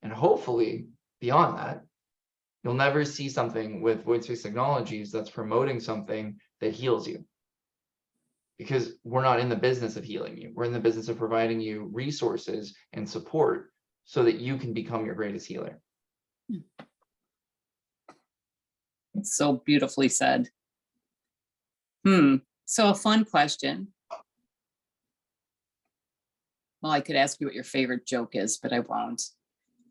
and hopefully beyond that, you'll never see something with void space technologies that's promoting something that heals you. Because we're not in the business of healing you. We're in the business of providing you resources and support so that you can become your greatest healer. So beautifully said. So a fun question. Well, I could ask you what your favorite joke is, but I won't.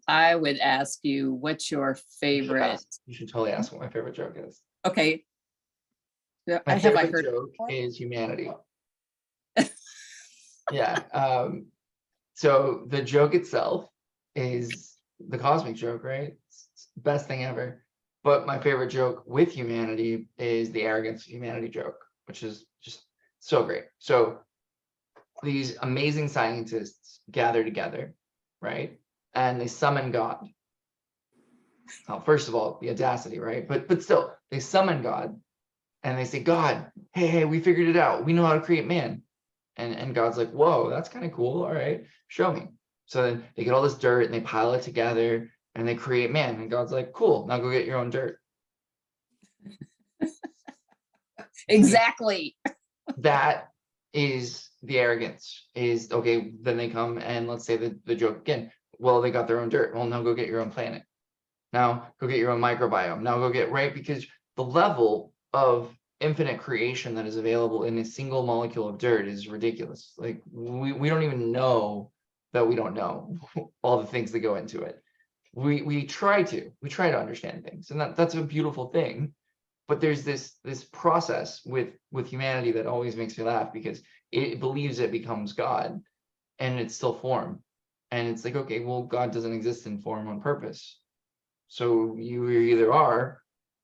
I would ask you, what's your favorite? You should totally ask what my favorite joke is. Okay. My I favorite heard joke is humanity. Yeah. So the joke itself is the cosmic joke, right? It's the best thing ever. But my favorite joke with humanity is the arrogance of humanity joke, which is just so great. So these amazing scientists gather together, right? And they summon God. Now, first of all, the audacity, right? But still, they summon God and they say, God, hey, we figured it out. We know how to create man. And God's like, whoa, that's kind of cool. All right, show me. So then they get all this dirt and they pile it together and they create man. And God's like, cool, now go get your own dirt. Exactly. That is the arrogance. Is okay, then they come and let's say the joke again. Well, they got their own dirt. Well, now go get your own planet. Now go get your own microbiome. Now go get, right? Because the level of infinite creation that is available in a single molecule of dirt is ridiculous. Like we don't even know that we don't know all the things that go into it. We try to understand things, and that's a beautiful thing. But there's this process with humanity that always makes me laugh, because it believes it becomes God and it's still form. And it's like, okay, well, God doesn't exist in form on purpose. So you either are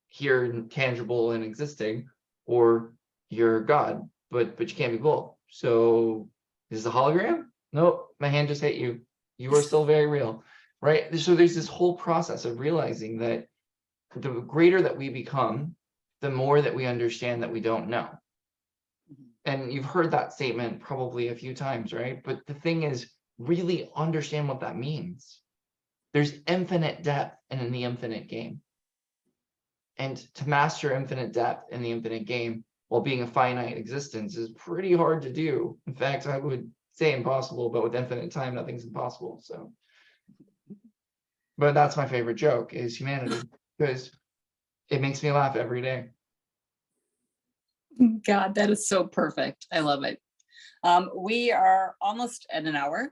here and tangible and existing, or you're God, but you can't be both. So is this a hologram? Nope, my hand just hit you. You are still very real, right? So there's this whole process of realizing that the greater that we become, the more that we understand that we don't know. And you've heard that statement probably a few times, right? But the thing is, really understand what that means. There's infinite depth in the infinite game. And to master infinite depth in the infinite game while being a finite existence is pretty hard to do. In fact, I would say impossible, but with infinite time, nothing's impossible. So, but that's my favorite joke, is humanity, because it makes me laugh every day. God, that is so perfect. I love it. We are almost at an hour.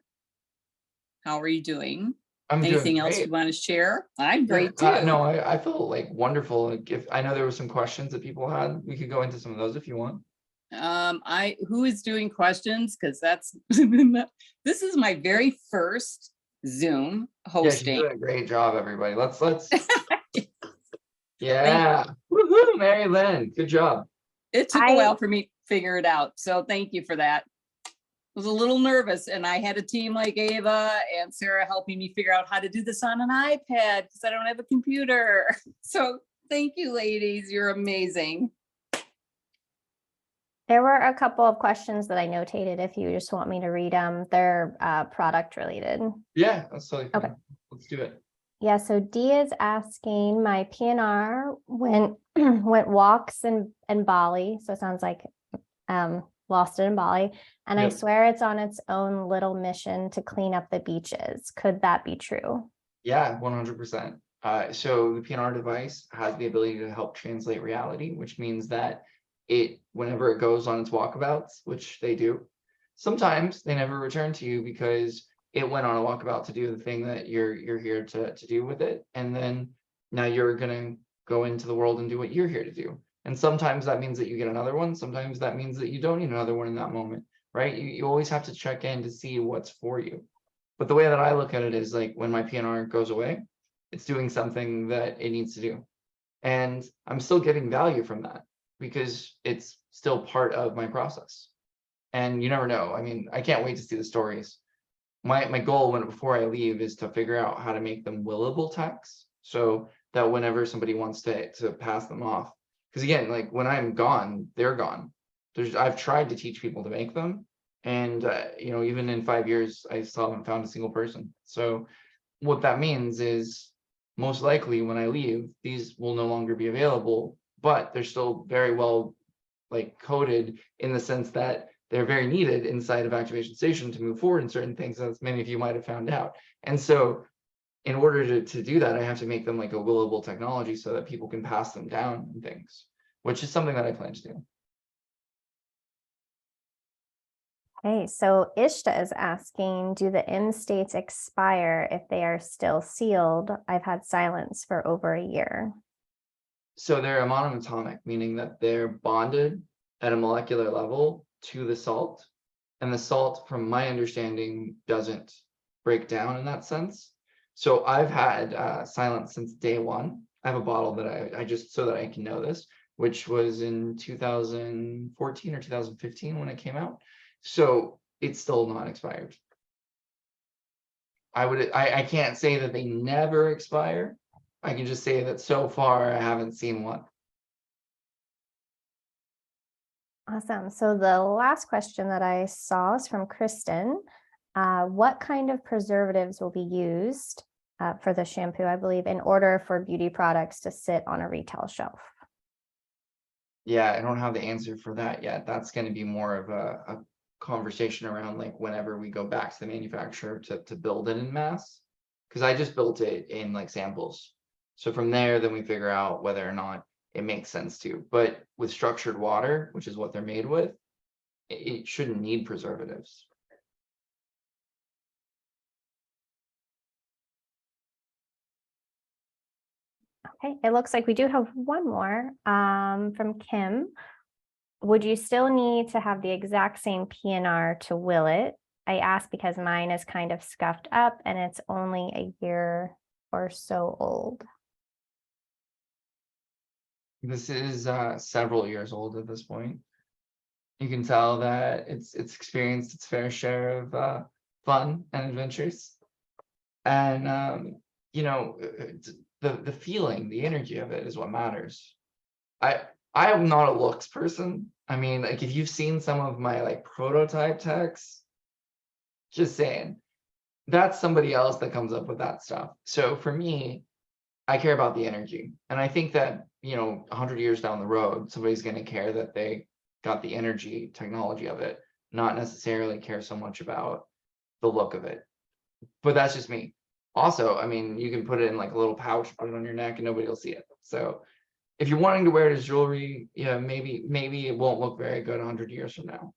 How are you doing? I'm Anything doing else great. you want to share? I'm great too. No, I felt like wonderful. Like, if I know there were some questions that people had, we could go into some of those if you want. Who is doing questions? Because that's this is my very first Zoom hosting. Yeah, she's doing a great job, everybody. Let's yeah. Woohoo, Mary Lynn. Good job. It took a while for me to figure it out. So thank you for that. I was a little nervous, and I had a team like Ava and Sarah helping me figure out how to do this on an iPad because I don't have a computer. So thank you, ladies. You're amazing. There were a couple of questions that I notated. If you just want me to read them, they're product related. Yeah, that's totally fine. Okay. Let's do it. Yeah, so Dee is asking, my PNR went walks in Bali. So it sounds like lost it in Bali. And I Yep. swear it's on its own little mission to clean up the beaches. Could that be true? Yeah, 100%. So the PNR device has the ability to help translate reality, which means that whenever it goes on its walkabouts, which they do, sometimes they never return to you because it went on a walkabout to do the thing that you're here to do with it. And then now you're gonna go into the world and do what you're here to do. And sometimes that means that you get another one. Sometimes that means that you don't need another one in that moment, right? You always have to check in to see what's for you. But the way that I look at it is like when my PNR goes away, it's doing something that it needs to do. And I'm still getting value from that because it's still part of my process. And you never know. I mean, I can't wait to see the stories. My goal before I leave is to figure out how to make them willable texts so that whenever somebody wants to pass them off, because again, like when I'm gone, they're gone. I've tried to teach people to make them, and even in 5 years, I still haven't found a single person. So what that means is most likely when I leave, these will no longer be available, but they're still very well like coded in the sense that they're very needed inside of Activation Station to move forward in certain things, as many of you might have found out. And so in order to do that, I have to make them like a willable technology so that people can pass them down and things, which is something that I plan to do. Okay, so Ishta is asking, do the M states expire if they are still sealed? I've had silence for over a year. So they're monoatomic, meaning that they're bonded at a molecular level to the salt. And the salt, from my understanding, doesn't break down in that sense. So I've had silence since day one. I have a bottle that I just, so that I can know this, which was in 2014 or 2015 when it came out. So it's still not expired. I can't say that they never expire. I can just say that so far I haven't seen one. Awesome. So the last question that I saw is from Kristen. What kind of preservatives will be used for the shampoo, I believe, in order for beauty products to sit on a retail shelf? Yeah, I don't have the answer for that yet. That's going to be more of a conversation around like whenever we go back to the manufacturer to build it in mass. Because I just built it in like samples. So from there, then we figure out whether or not it makes sense to. But with structured water, which is what they're made with, it shouldn't need preservatives. Okay, it looks like we do have one more from Kim. Would you still need to have the exact same PNR to will it? I ask because mine is kind of scuffed up and it's only a year or so old. This is several years old at this point. You can tell that it's experienced its fair share of fun and adventures. And the feeling, the energy of it is what matters. I am not a looks person. I mean, like if you've seen some of my like prototype texts, just saying, that's somebody else that comes up with that stuff. So for me, I care about the energy. And I think that, 100 years down the road, somebody's going to care that they got the energy technology of it, not necessarily care so much about the look of it. But that's just me. Also, I mean, you can put it in like a little pouch, put it on your neck and nobody will see it. So if you're wanting to wear it as jewelry, maybe it won't look very good 100 years from now.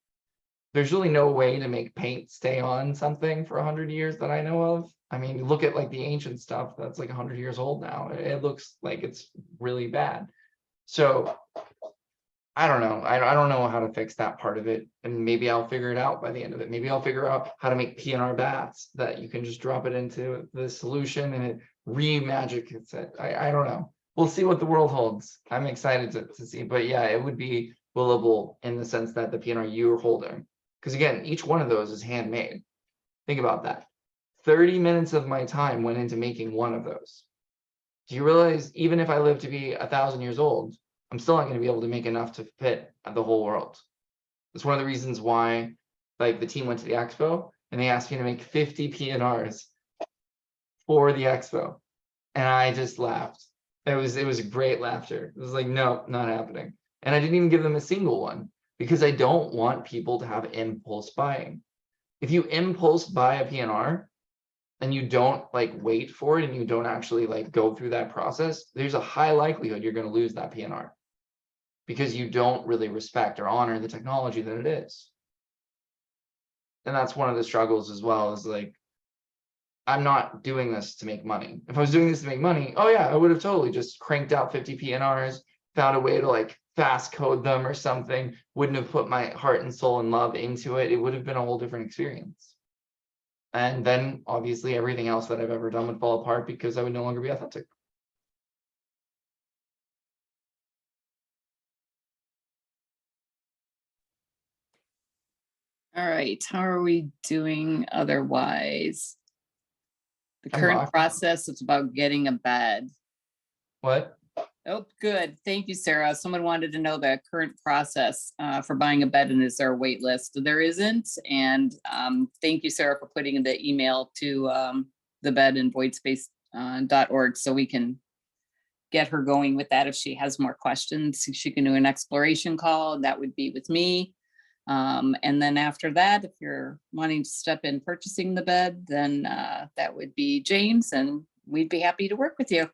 There's really no way to make paint stay on something for 100 years that I know of. I mean, look at like the ancient stuff that's like 100 years old now. It looks like it's really bad. So I don't know. I don't know how to fix that part of it. And maybe I'll figure it out by the end of it. Maybe I'll figure out how to make PNR baths that you can just drop it into the solution and it re-magics it. I don't know. We'll see what the world holds. I'm excited to see. But yeah, it would be willable in the sense that the PNR you're holding. Because again, each one of those is handmade. Think about that. 30 minutes of my time went into making one of those. Do you realize even if I live to be 1,000 years old, I'm still not going to be able to make enough to fit the whole world. That's one of the reasons why like the team went to the expo and they asked me to make 50 PNRs for the expo. And I just laughed. It was great laughter. It was like, no, not happening. And I didn't even give them a single one because I don't want people to have impulse buying. If you impulse buy a PNR and you don't like wait for it and you don't actually like go through that process, there's a high likelihood you're going to lose that PNR because you don't really respect or honor the technology that it is. And that's one of the struggles as well, is like, I'm not doing this to make money. If I was doing this to make money, oh yeah, I would have totally just cranked out 50 PNRs, found a way to like fast code them or something, wouldn't have put my heart and soul and love into it. It would have been a whole different experience. And then obviously everything else that I've ever done would fall apart because I would no longer be authentic. All right, how are we doing otherwise? The I'm current rocking. process is about getting a bed. What? Oh, good. Thank you, Sarah. Someone wanted to know the current process for buying a bed, and is there a wait list? There isn't. And thank you, Sarah, for putting in the email to the bed and voidspace.org so we can get her going with that. If she has more questions, she can do an exploration call. That would be with me. And then after that, if you're wanting to step in purchasing the bed, then that would be James, and we'd be happy to work with you.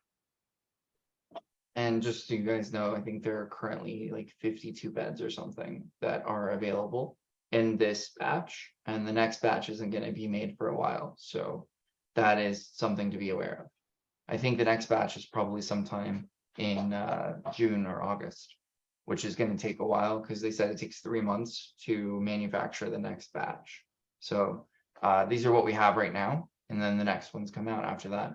And just so you guys know, I think there are currently like 52 beds or something that are available in this batch, and the next batch isn't going to be made for a while. So that is something to be aware of. I think the next batch is probably sometime in June or August, which is going to take a while because they said it takes 3 months to manufacture the next batch. So these are what we have right now, and then the next ones come out after that.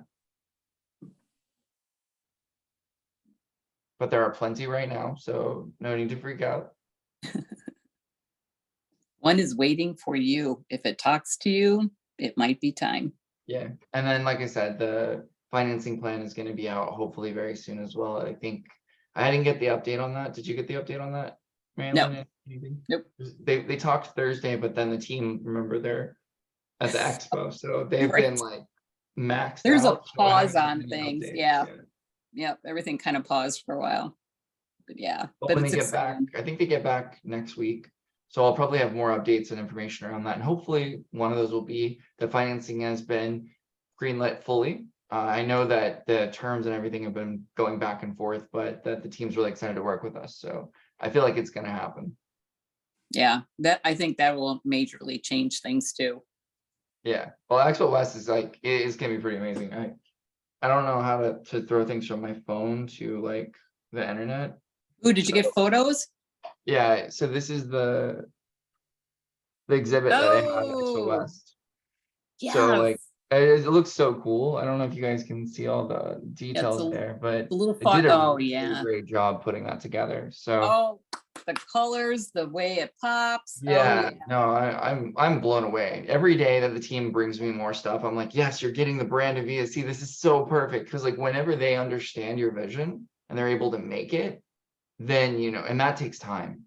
But there are plenty right now, so no need to freak out. One is waiting for you. If it talks to you, it might be time. Yeah, and then like I said, the financing plan is going to be out hopefully very soon as well. I think I didn't get the update on that. Did you get the update on that, Marilyn? Anything? Nope. They talked Thursday, but then the team, remember, they're at the expo, so they've Right. been like maxed There's out. a pause so I haven't on had any things. updates. Yeah. Yep. Everything kind of paused for a while. But yeah. But when they it's get back, exciting. I think they get back next week. So I'll probably have more updates and information around that. And hopefully one of those will be the financing has been greenlit fully. I know that the terms and everything have been going back and forth, but that the team's really excited to work with us. So I feel like it's going to happen. Yeah. I think that will majorly change things too. Yeah. Well, Expo West is like, it is going to be pretty amazing. I don't know how to throw things from my phone to like the internet. Ooh, did you get photos? Yeah. So this is the exhibit that I had at Expo Oh, West. yes. So like it looks so cool. I don't know if you guys can see all the Yeah, details there, but a little it fun. did a Oh, really yeah. great job putting that together. So Oh, the colors, the way it pops. yeah, Oh, no, I'm blown away. Every day that the team brings me more stuff, I'm like, yes, you're getting the brand of VST. This is so perfect. Because like whenever they understand your vision and they're able to make it, then you know, and that takes time.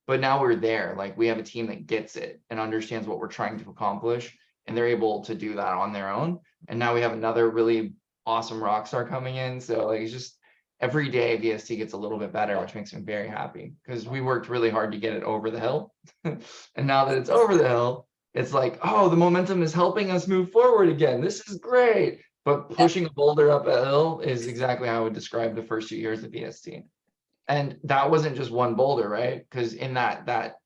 But now we're there. Like we have a team that gets it and understands what we're trying to accomplish, and they're able to do that on their own. And now we have another really awesome rock star coming in. So like it's just every day VST gets a little bit better, which makes me very happy because we worked really hard to get it over the hill. And now that it's over the hill, it's like, oh, the momentum is helping us move forward again. This is great. But pushing a boulder up a hill is exactly how I would describe the first 2 years of VST. And that wasn't just one boulder, right? Because in that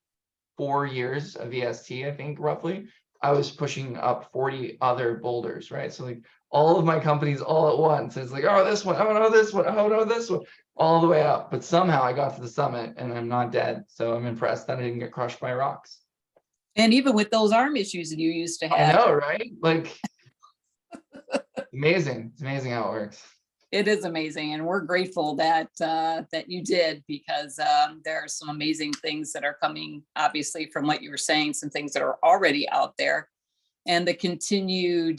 4 years of VST, I think roughly, I was pushing up 40 other boulders, right? So like all of my companies all at once. It's like, oh, this one, oh no, this one, oh no, this one, all the way up. But somehow I got to the summit and I'm not dead. So I'm impressed that I didn't get crushed by rocks. and even with those arm issues that you used to I have. know, right? Like amazing. It's amazing how it works. It is amazing, and we're grateful that that you did, because there are some amazing things that are coming, obviously, from what you were saying, some things that are already out there, and the continued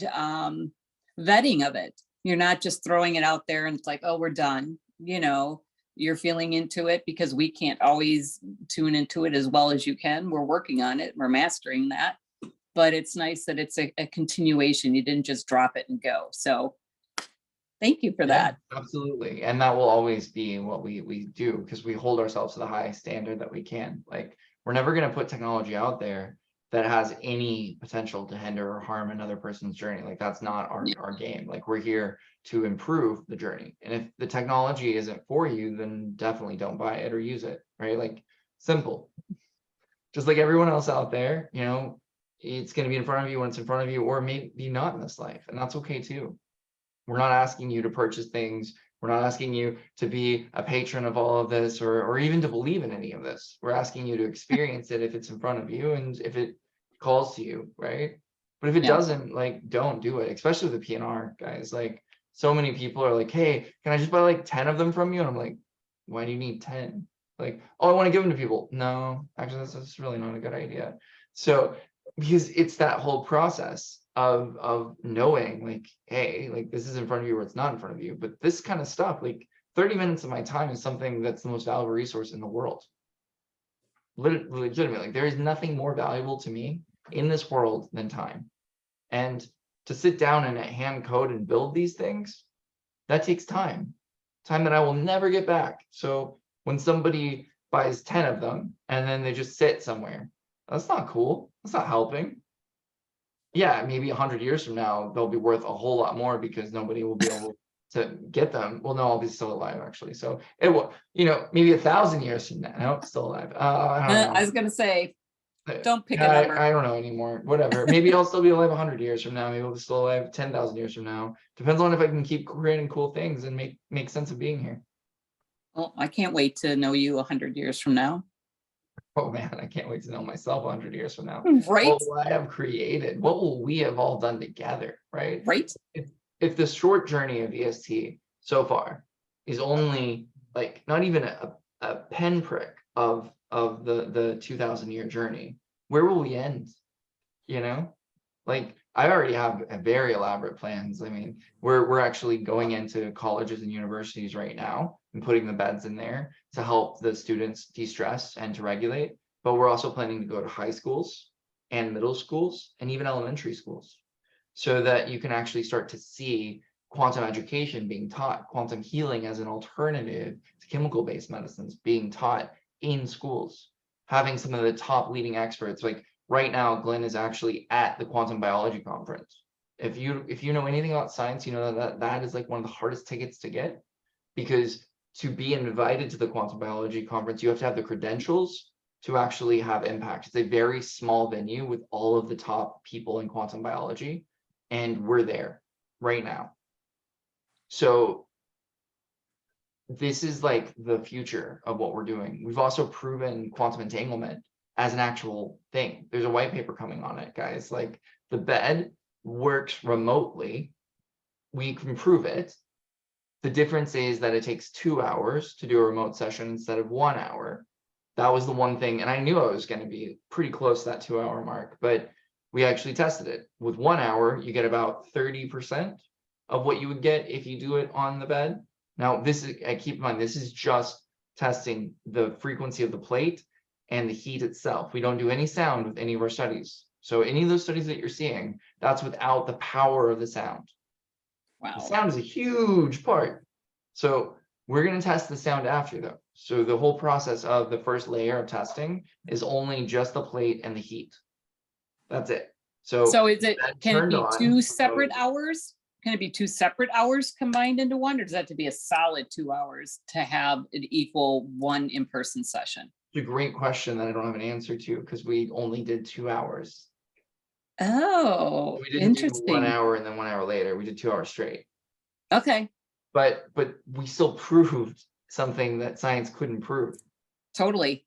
vetting of it. You're not just throwing it out there and it's like, oh, we're done. You know, you're feeling into it, because we can't always tune into it as well as you can. We're working on it. We're mastering that. But it's nice that it's a continuation. You didn't just drop it and go. So thank you for that. Absolutely. And that will always be what we do, because we hold ourselves to the highest standard that we can. Like We're never going to put technology out there that has any potential to hinder or harm another person's journey. Like that's not our game. Like we're here to improve the journey. And if the technology isn't for you, then definitely don't buy it or use it, right? Like simple. Just like everyone else out there, you know, it's going to be in front of you when it's in front of you, or maybe not in this life. And that's okay too. We're not asking you to purchase things. We're not asking you to be a patron of all of this, or even to believe in any of this. We're asking you to experience it if it's in front of you and if it calls to you, right? But if it doesn't, like, don't do it, especially with the PNR, guys. Like, so many people are like, hey, can I just buy like 10 of them from you? And I'm like, why do you need 10? Like, oh, I want to give them to people. No, actually, that's really not a good idea. So, because it's that whole process of knowing, like, hey, like this is in front of you or it's not in front of you. But this kind of stuff, like 30 minutes of my time is something that's the most valuable resource in the world. Legitimately, there is nothing more valuable to me in this world than time. And to sit down and hand code and build these things, that takes time that I will never get back. So when somebody buys 10 of them and then they just sit somewhere, that's not cool. That's not helping. Yeah, maybe 100 years from now, they'll be worth a whole lot more because nobody will be able to get them. Well, no, I'll be still alive actually. So it will, you know, maybe 1,000 years from now, no, still alive. I don't know. I was going to say, don't pick a number. I don't know anymore. Whatever. Maybe I'll still be alive 100 years from now. Maybe I'll be still alive 10,000 years from now. Depends on if I can keep creating cool things and make sense of being here. Well, I can't wait to know you 100 years from now. Oh man, I can't wait to know myself 100 years from now. Right? What will I have created? What will we have all done together? Right? Right? If the short journey of VST so far is only like not even a pinprick of the 2,000-year journey, where will we end? You know, like I already have a very elaborate plans. I mean, we're actually going into colleges and universities right now and putting the beds in there to help the students de-stress and to regulate. But we're also planning to go to high schools and middle schools and even elementary schools, so that you can actually start to see quantum education being taught, quantum healing as an alternative to chemical-based medicines being taught in schools, having some of the top leading experts. Like right now, Glenn is actually at the quantum biology conference. If you know anything about science, you know that is like one of the hardest tickets to get, because to be invited to the quantum biology conference, you have to have the credentials to actually have impact. It's a very small venue with all of the top people in quantum biology, and we're there right now. So this is like the future of what we're doing. We've also proven quantum entanglement as an actual thing. There's a white paper coming on it, guys. Like the bed works remotely. We can prove it. The difference is that it takes 2 hours to do a remote session instead of 1 hour. That was the one thing. And I knew I was going to be pretty close to that 2 hour mark, but we actually tested it. With 1 hour, you get about 30% of what you would get if you do it on the bed. Now, this is, I keep in mind, this is just testing the frequency of the plate and the heat itself. We don't do any sound with any of our studies. So any of those studies that you're seeing, that's without the power of the sound. Wow. The sound is a huge part. So we're going to test the sound after though. So the whole process of the first layer of testing is only just the plate and the heat. That's it. So is it, can it be two separate hours? Can it be 2 separate hours combined into one, or does that have to be a solid 2 hours to have an equal one in-person session? It's a great question that I don't have an answer to, because we only did 2 hours. Oh, We didn't do 1 interesting. hour and then 1 hour later. We did 2 hours straight. Okay, But we still proved something that science couldn't prove. totally.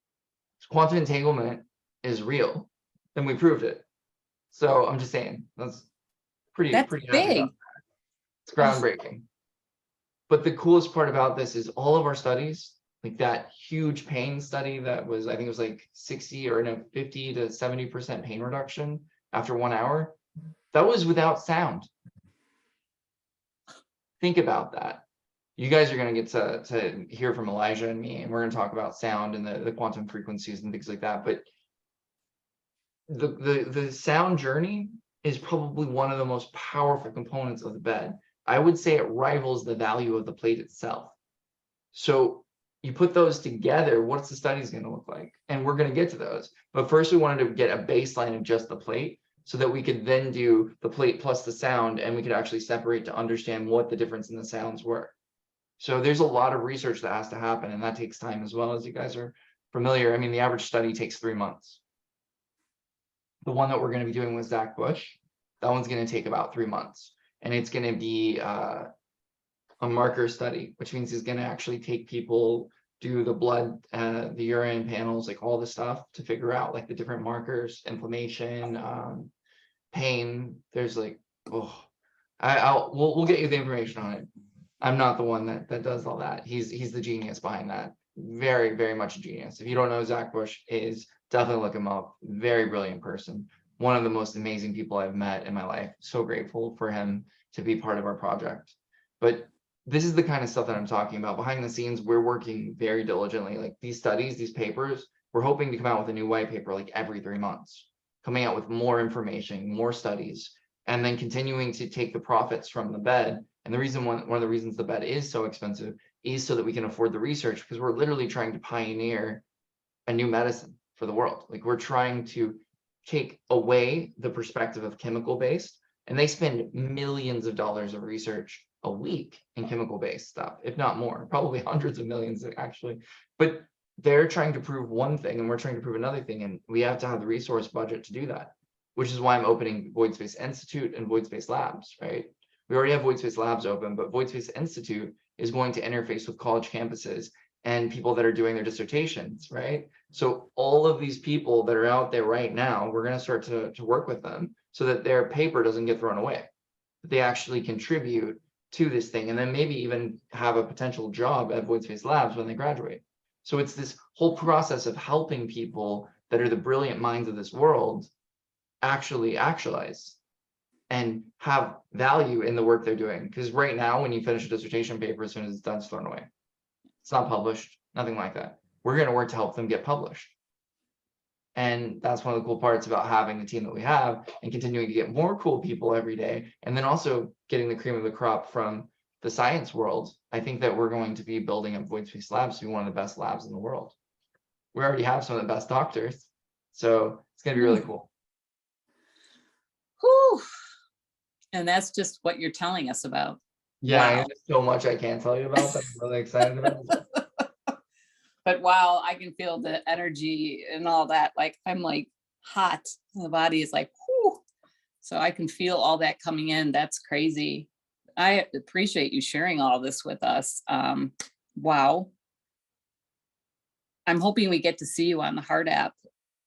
Quantum entanglement is real, and we proved it. So I'm just saying that's pretty happy big. about that. It's groundbreaking. But the coolest part about this is all of our studies, like that huge pain study that was, I think it was like 50 to 70% pain reduction after 1 hour. That was without sound. Think about that. You guys are going to get to hear from Elijah and me, and we're going to talk about sound and the quantum frequencies and things like that. But the sound journey is probably one of the most powerful components of the bed. I would say it rivals the value of the plate itself. So you put those together, what's the studies going to look like? And we're going to get to those. But first, we wanted to get a baseline of just the plate so that we could then do the plate plus the sound, and we could actually separate to understand what the difference in the sounds were. So there's a lot of research that has to happen, and that takes time as well, as you guys are familiar. I mean, the average study takes 3 months. The one that we're going to be doing with Zach Bush, that one's going to take about 3 months. And it's going to be a marker study, which means he's going to actually take people, do the blood, the urine panels, like all the stuff to figure out like the different markers, inflammation, pain. There's like, oh, we'll get you the information on it. I'm not the one that does all that. He's the genius behind that. Very, very much a genius. If you don't know, Zach Bush is, definitely look him up. Very brilliant person. One of the most amazing people I've met in my life. So grateful for him to be part of our project. But this is the kind of stuff that I'm talking about. Behind the scenes, we're working very diligently. Like these studies, these papers, we're hoping to come out with a new white paper like every 3 months, coming out with more information, more studies, and then continuing to take the profits from the bed. And the reason, one of the reasons the bed is so expensive is so that we can afford the research, because we're literally trying to pioneer a new medicine for the world. Like we're trying to take away the perspective of chemical based, and they spend millions of dollars of research a week in chemical based stuff, if not more, probably hundreds of millions actually. But they're trying to prove one thing and we're trying to prove another thing, and we have to have the resource budget to do that, which is why I'm opening Void Space Institute and Void Space Labs, right? We already have Void Space Labs open, but Void Space Institute is going to interface with college campuses and people that are doing their dissertations, right? So all of these people that are out there right now, we're going to start to work with them so that their paper doesn't get thrown away, that they actually contribute to this thing, and then maybe even have a potential job at Void Space Labs when they graduate. So it's this whole process of helping people that are the brilliant minds of this world actually actualize and have value in the work they're doing. Because right now, when you finish a dissertation paper, as soon as it's done, it's thrown away. It's not published, nothing like that. We're going to work to help them get published. And that's one of the cool parts about having the team that we have and continuing to get more cool people every day. And then also getting the cream of the crop from the science world. I think that we're going to be building up Void Space Labs to be one of the best labs in the world. We already have some of the best doctors. So it's going to be really cool. Whew. And that's just what you're telling us about. Yeah, Wow. there's so much I can't tell you about that I'm really excited about. But wow, I can feel the energy and all that. Like I'm like hot. The body is like, whew. So I can feel all that coming in. That's crazy. I appreciate you sharing all this with us. Wow. I'm hoping we get to see you on the Heart app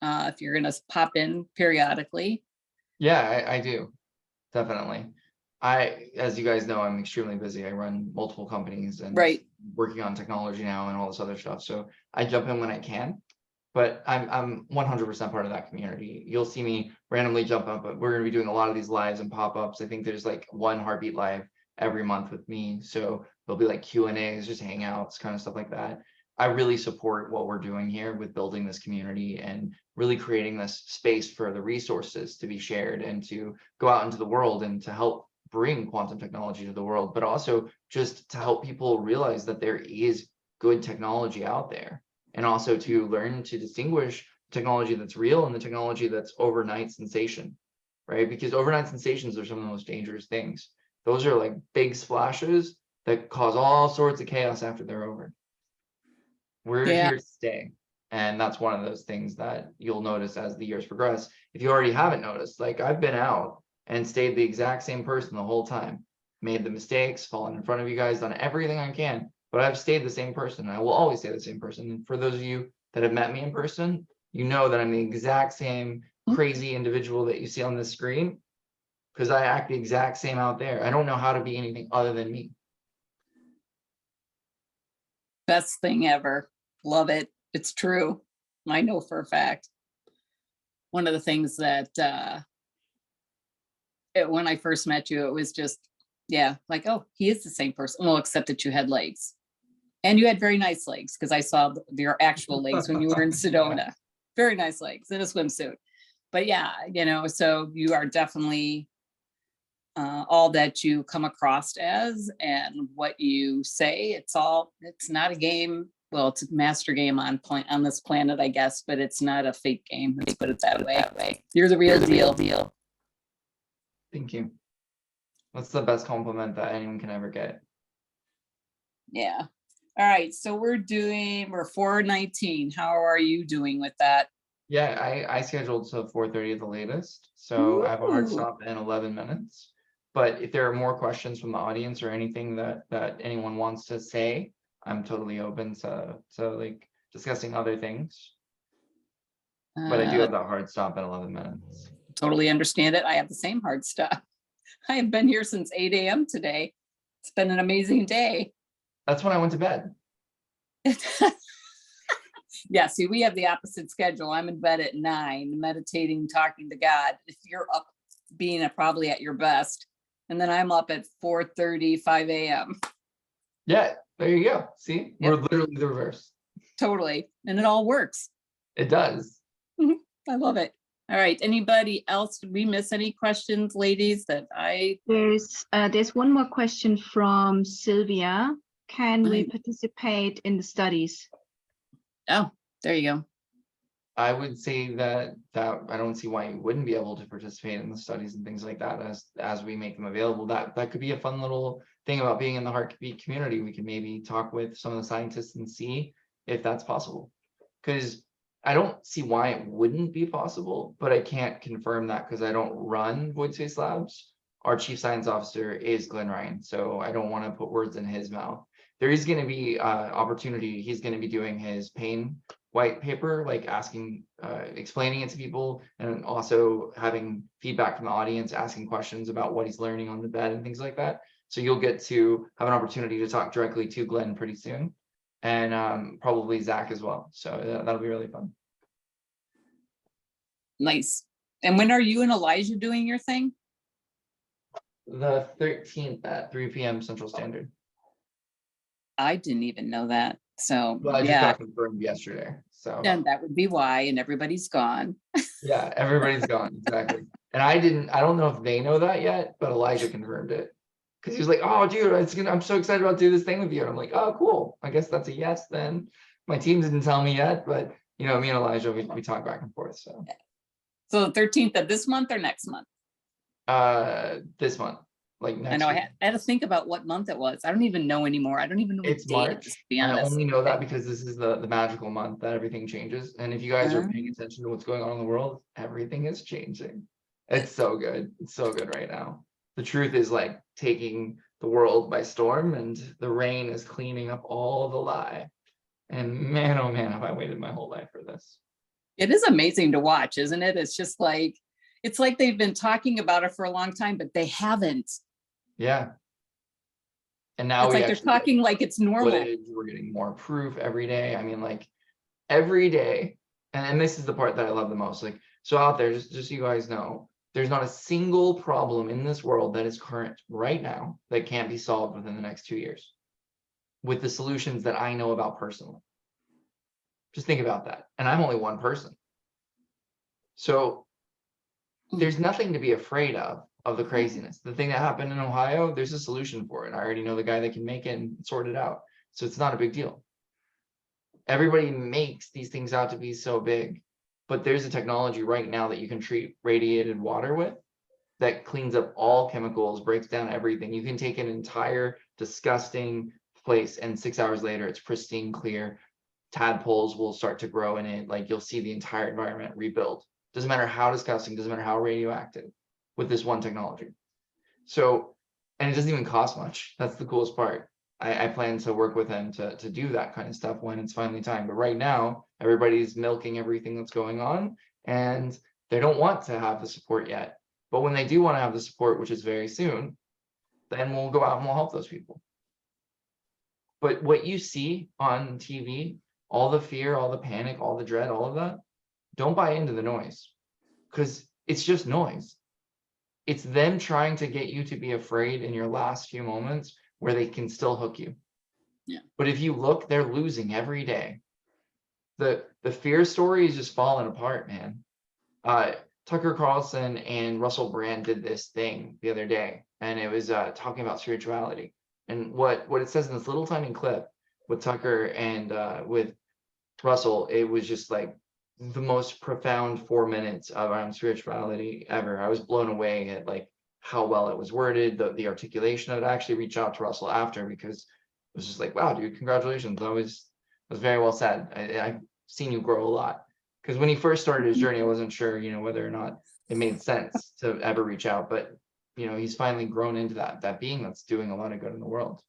if you're going to pop in periodically. Yeah, I do. Definitely. As you guys know, I'm extremely busy. I run multiple companies and Right. working on technology now and all this other stuff. So I jump in when I can, but I'm 100% part of that community. You'll see me randomly jump up, but we're going to be doing a lot of these lives and pop-ups. I think there's like one Heartbeat live every month with me. So there'll be like Q&As, just hangouts, kind of stuff like that. I really support what we're doing here with building this community and really creating this space for the resources to be shared and to go out into the world and to help bring quantum technology to the world, but also just to help people realize that there is good technology out there, and also to learn to distinguish technology that's real and the technology that's overnight sensation, right? Because overnight sensations are some of the most dangerous things. Those are like big splashes that cause all sorts of chaos after they're over. We're here to stay. And that's one of those things that you'll notice as the years progress. If you already haven't noticed, like I've been out and stayed the exact same person the whole time, made the mistakes, fallen in front of you guys, done everything I can, but I've stayed the same person. I will always stay the same person. And for those of you that have met me in person, you know that I'm the exact same crazy individual that you see on this screen, because I act the exact same out there. I don't know how to be anything other than me. Best thing ever. Love it. It's true. I know for a fact. One of the things that when I first met you, it was just, yeah, like, oh, he is the same person. Well, except that you had legs. And you had very nice legs, because I saw your actual legs when you were in Sedona. Very nice legs in a swimsuit. But yeah, you know, so you are definitely all that you come across as, and what you say. It's not a game. well, it's a master game on this planet, I guess, but it's not a fake game. Let's put it that way. You're the real deal. Thank you. That's the best compliment that anyone can ever get. Yeah. All right. So we're 4:19. How are you doing with that? Yeah, I scheduled to 4:30 at the latest. So I have a hard Ooh. stop in 11 minutes. But if there are more questions from the audience or anything that anyone wants to say, I'm totally open to like discussing other things. But I do have that hard stop in 11 minutes. Totally understand it. I have the same hard stop. I have been here since 8 a.m. today. It's been an amazing day. That's when I went to bed. Yeah, see, we have the opposite schedule. I'm in bed at 9, meditating, talking to God. If you're up, being probably at your best. And then I'm up at 4:30, 5 a.m. Yeah, there you go. See, Yep. we're literally the reverse. Totally. And it all works. It does. I love it. All right. Anybody else? Did we miss any questions, ladies, that There's one more question from Sylvia. Can we participate in the studies? Oh, there you go. I would say that I don't see why you wouldn't be able to participate in the studies and things like that as we make them available. That could be a fun little thing about being in the Heartbeat community. We could maybe talk with some of the scientists and see if that's possible. Because I don't see why it wouldn't be possible, but I can't confirm that because I don't run Void Space Labs. Our chief science officer is Glenn Ryan, so I don't want to put words in his mouth. There is going to be opportunity. He's going to be doing his pain white paper, like asking, explaining it to people, and also having feedback from the audience, asking questions about what he's learning on the bed and things like that. So you'll get to have an opportunity to talk directly to Glenn pretty soon, and probably Zach as well. So that'll be really fun. Nice. And when are you and Elijah doing your thing? The 13th at 3 p.m. Central Standard. I didn't even know that. So Well, I just yeah, got confirmed yesterday. So and that would be why, and everybody's gone. yeah, everybody's gone. Exactly. And I don't know if they know that yet, but Elijah confirmed it. Because he was like, oh, dude, I'm so excited about doing this thing with you. And I'm like, oh, cool. I guess that's a yes then. My team didn't tell me yet, but me and Elijah, we talk back and forth. So the 13th of this month or next month? This month. Like next I know week. I had to think about what month it was. I don't even know anymore. I don't even know what It's date it March. is, to be I honest. only know that because this is the magical month that everything changes. And if you guys are paying attention to what's going on in the world, everything is changing. It's so good. It's so good right now. The truth is like taking the world by storm, and the rain is cleaning up all the lie. And man, oh man, have I waited my whole life for this. It is amazing to watch, isn't it? It's just like, it's like they've been talking about it for a long time, but they haven't. Yeah. And now It's like they're talking like it's normal. footage, we're getting more proof every day. I mean, like every day, and this is the part that I love the most. Like, so out there, just so you guys know, there's not a single problem in this world that is current right now that can't be solved within the next 2 years with the solutions that I know about personally. Just think about that. And I'm only one person. So there's nothing to be afraid of the craziness. The thing that happened in Ohio, there's a solution for it. I already know the guy that can make it and sort it out. So it's not a big deal. Everybody makes these things out to be so big, but there's a technology right now that you can treat radiated water with that cleans up all chemicals, breaks down everything. You can take an entire disgusting place and 6 hours later, it's pristine, clear. Tadpoles will start to grow in it. Like you'll see the entire environment rebuild. Doesn't matter how disgusting, doesn't matter how radioactive, with this one technology. So, and it doesn't even cost much. That's the coolest part. I plan to work with him to do that kind of stuff when it's finally time. But right now, everybody's milking everything that's going on, and they don't want to have the support yet. But when they do want to have the support, which is very soon, then we'll go out and we'll help those people. But what you see on TV, all the fear, all the panic, all the dread, all of that, don't buy into the noise, because it's just noise. It's them trying to get you to be afraid in your last few moments where they can still hook you. Yeah. But if you look, they're losing every day. The fear story is just falling apart, man. Tucker Carlson and Russell Brand did this thing the other day, and it was talking about spirituality. And what it says in this little tiny clip with Tucker and with Russell, it was just like the most profound 4 minutes around spirituality ever. I was blown away at like how well it was worded, the articulation of it. I actually reached out to Russell after because it was just like, wow, dude, congratulations. That was very well said. I've seen you grow a lot. Because when he first started his journey, I wasn't sure, you know, whether or not it made sense to ever reach out. But, you know, he's finally grown into that being that's doing a lot of good in the world.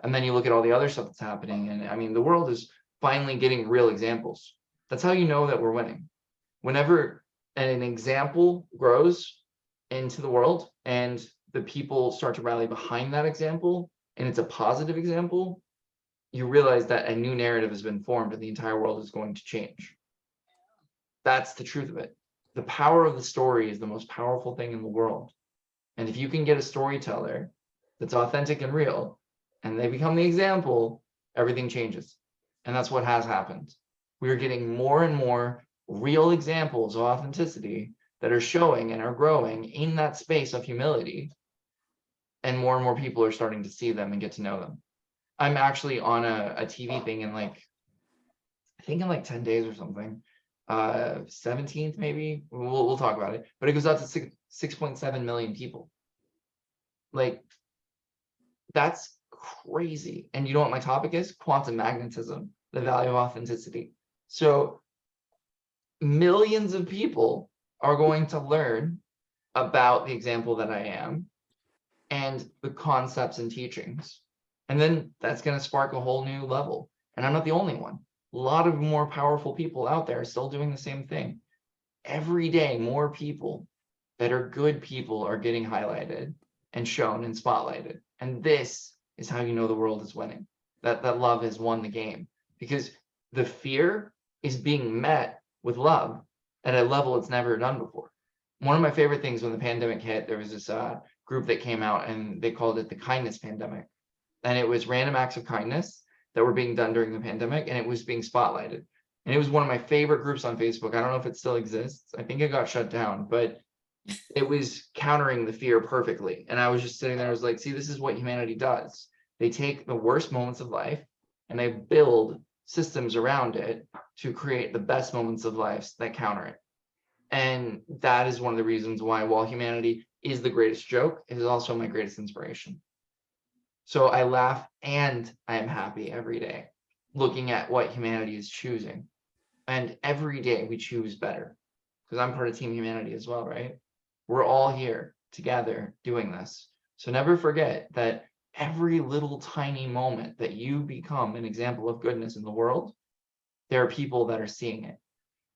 And then you look at all the other stuff that's happening. And I mean, the world is finally getting real examples. That's how you know that we're winning. Whenever an example grows into the world and the people start to rally behind that example, and it's a positive example, you realize that a new narrative has been formed and the entire world is going to change. That's the truth of it. The power of the story is the most powerful thing in the world. And if you can get a storyteller that's authentic and real, and they become the example, everything changes. And that's what has happened. We are getting more and more real examples of authenticity that are showing and are growing in that space of humility. And more people are starting to see them and get to know them. I'm actually on a TV thing in like, I think in like 10 days or something. 17th maybe. We'll talk about it. But it goes out to 6.7 million people. Like, that's crazy. And you know what my topic is? Quantum magnetism, the value of authenticity. So millions of people are going to learn about the example that I am and the concepts and teachings. And then that's going to spark a whole new level. And I'm not the only one. A lot of more powerful people out there are still doing the same thing. Every day, more people that are good people are getting highlighted and shown and spotlighted. And this is how you know the world is winning. That love has won the game, because the fear is being met with love at a level it's never done before. One of my favorite things when the pandemic hit, there was this group that came out and they called it the kindness pandemic. And it was random acts of kindness that were being done during the pandemic, and it was being spotlighted. And it was one of my favorite groups on Facebook. I don't know if it still exists. I think it got shut down, but it was countering the fear perfectly. And I was just sitting there, I was like, see, this is what humanity does. They take the worst moments of life and they build systems around it to create the best moments of life that counter it. And that is one of the reasons why, while humanity is the greatest joke, it is also my greatest inspiration. So I laugh and I am happy every day looking at what humanity is choosing. And every day we choose better, because I'm part of Team Humanity as well, right? We're all here together doing this. So never forget that every little tiny moment that you become an example of goodness in the world, there are people that are seeing it.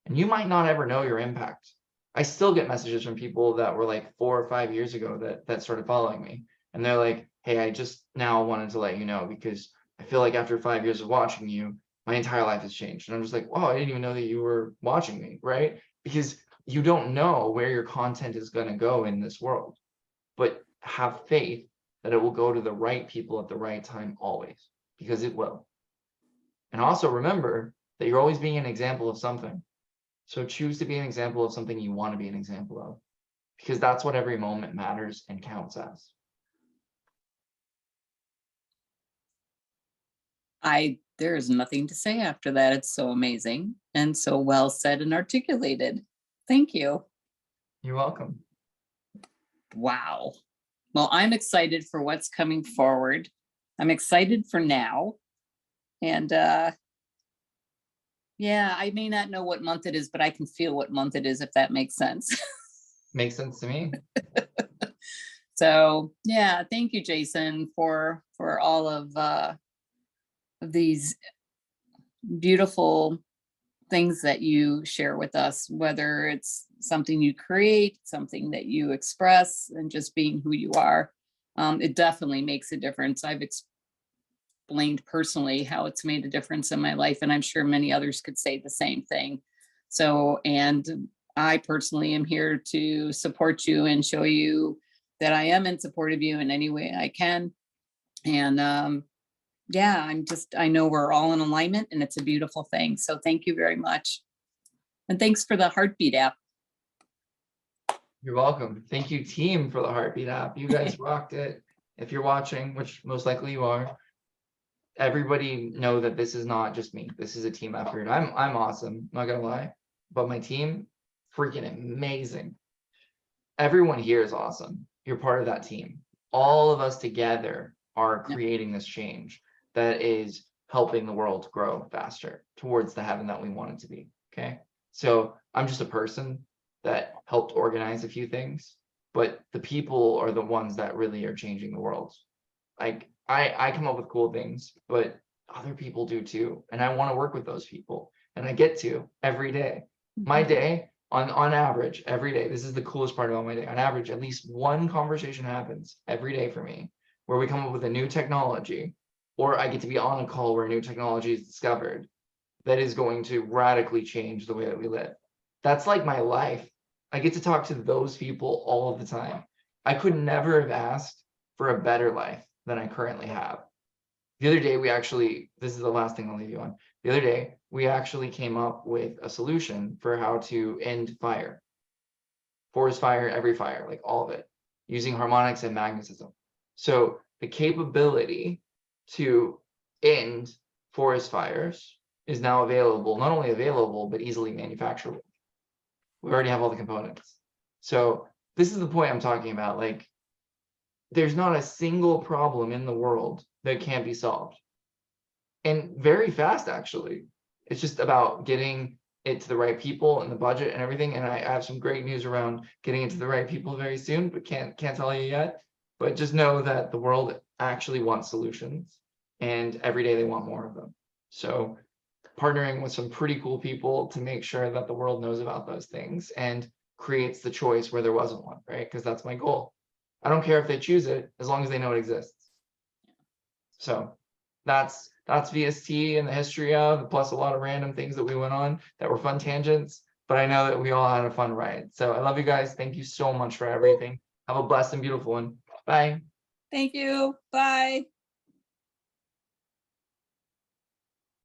And you might not ever know your impact. I still get messages from people that were like 4 or 5 years ago that started following me. And they're like, hey, I just now wanted to let you know, because I feel like after 5 years of watching you, my entire life has changed. And I'm just like, oh, I didn't even know that you were watching me, right? Because you don't know where your content is going to go in this world, but have faith that it will go to the right people at the right time always, because it will. And also remember that you're always being an example of something. So choose to be an example of something you want to be an example of, because that's what every moment matters and counts as. There is nothing to say after that. It's so amazing and so well said and articulated. Thank you. You're welcome. Wow. Well, I'm excited for what's coming forward. I'm excited for now. And yeah, I may not know what month it is, but I can feel what month it is, if that makes sense. Makes sense to me. So yeah, thank you, Jason, for all of these beautiful things that you share with us, whether it's something you create, something that you express, and just being who you are. It definitely makes a difference. I've explained personally how it's made a difference in my life, and I'm sure many others could say the same thing. So, and I personally am here to support you and show you that I am in support of you in any way I can. And yeah, I know we're all in alignment, and it's a beautiful thing. So thank you very much. And thanks for the Heartbeat app. You're welcome. Thank you, team, for the Heartbeat app. You guys rocked it. If you're watching, which most likely you are, everybody know that this is not just me. This is a team effort. I'm awesome, not gonna lie, but my team, freaking amazing. Everyone here is awesome. You're part of that team. All of us together are Yeah. creating this change that is helping the world grow faster towards the heaven that we want it to be. Okay. So I'm just a person that helped organize a few things, but the people are the ones that really are changing the world. Like I come up with cool things, but other people do too. And I want to work with those people. And I get to every day. My day, on average, every day, this is the coolest part about my day. On average, at least one conversation happens every day for me where we come up with a new technology, or I get to be on a call where new technology is discovered that is going to radically change the way that we live. That's like my life. I get to talk to those people all of the time. I could never have asked for a better life than I currently have. The other day, this is the last thing I'll leave you on. The other day, we actually came up with a solution for how to end fire. Forest fire, every fire, like all of it, using harmonics and magnetism. So the capability to end forest fires is now available, not only available, but easily manufacturable. We already have all the components. So this is the point I'm talking about. Like, there's not a single problem in the world that can't be solved. And very fast, actually. It's just about getting it to the right people and the budget and everything. And I have some great news around getting it to the right people very soon, but can't tell you yet. But just know that the world actually wants solutions, and every day they want more of them. So partnering with some pretty cool people to make sure that the world knows about those things and creates the choice where there wasn't one, right? Because that's my goal. I don't care if they choose it, as long as they know it exists. So that's VST and the history of, plus a lot of random things that we went on that were fun tangents, but I know that we all had a fun ride. So I love you guys. Thank you so much for everything. Have a blessed and beautiful one. Bye. Thank you. Bye.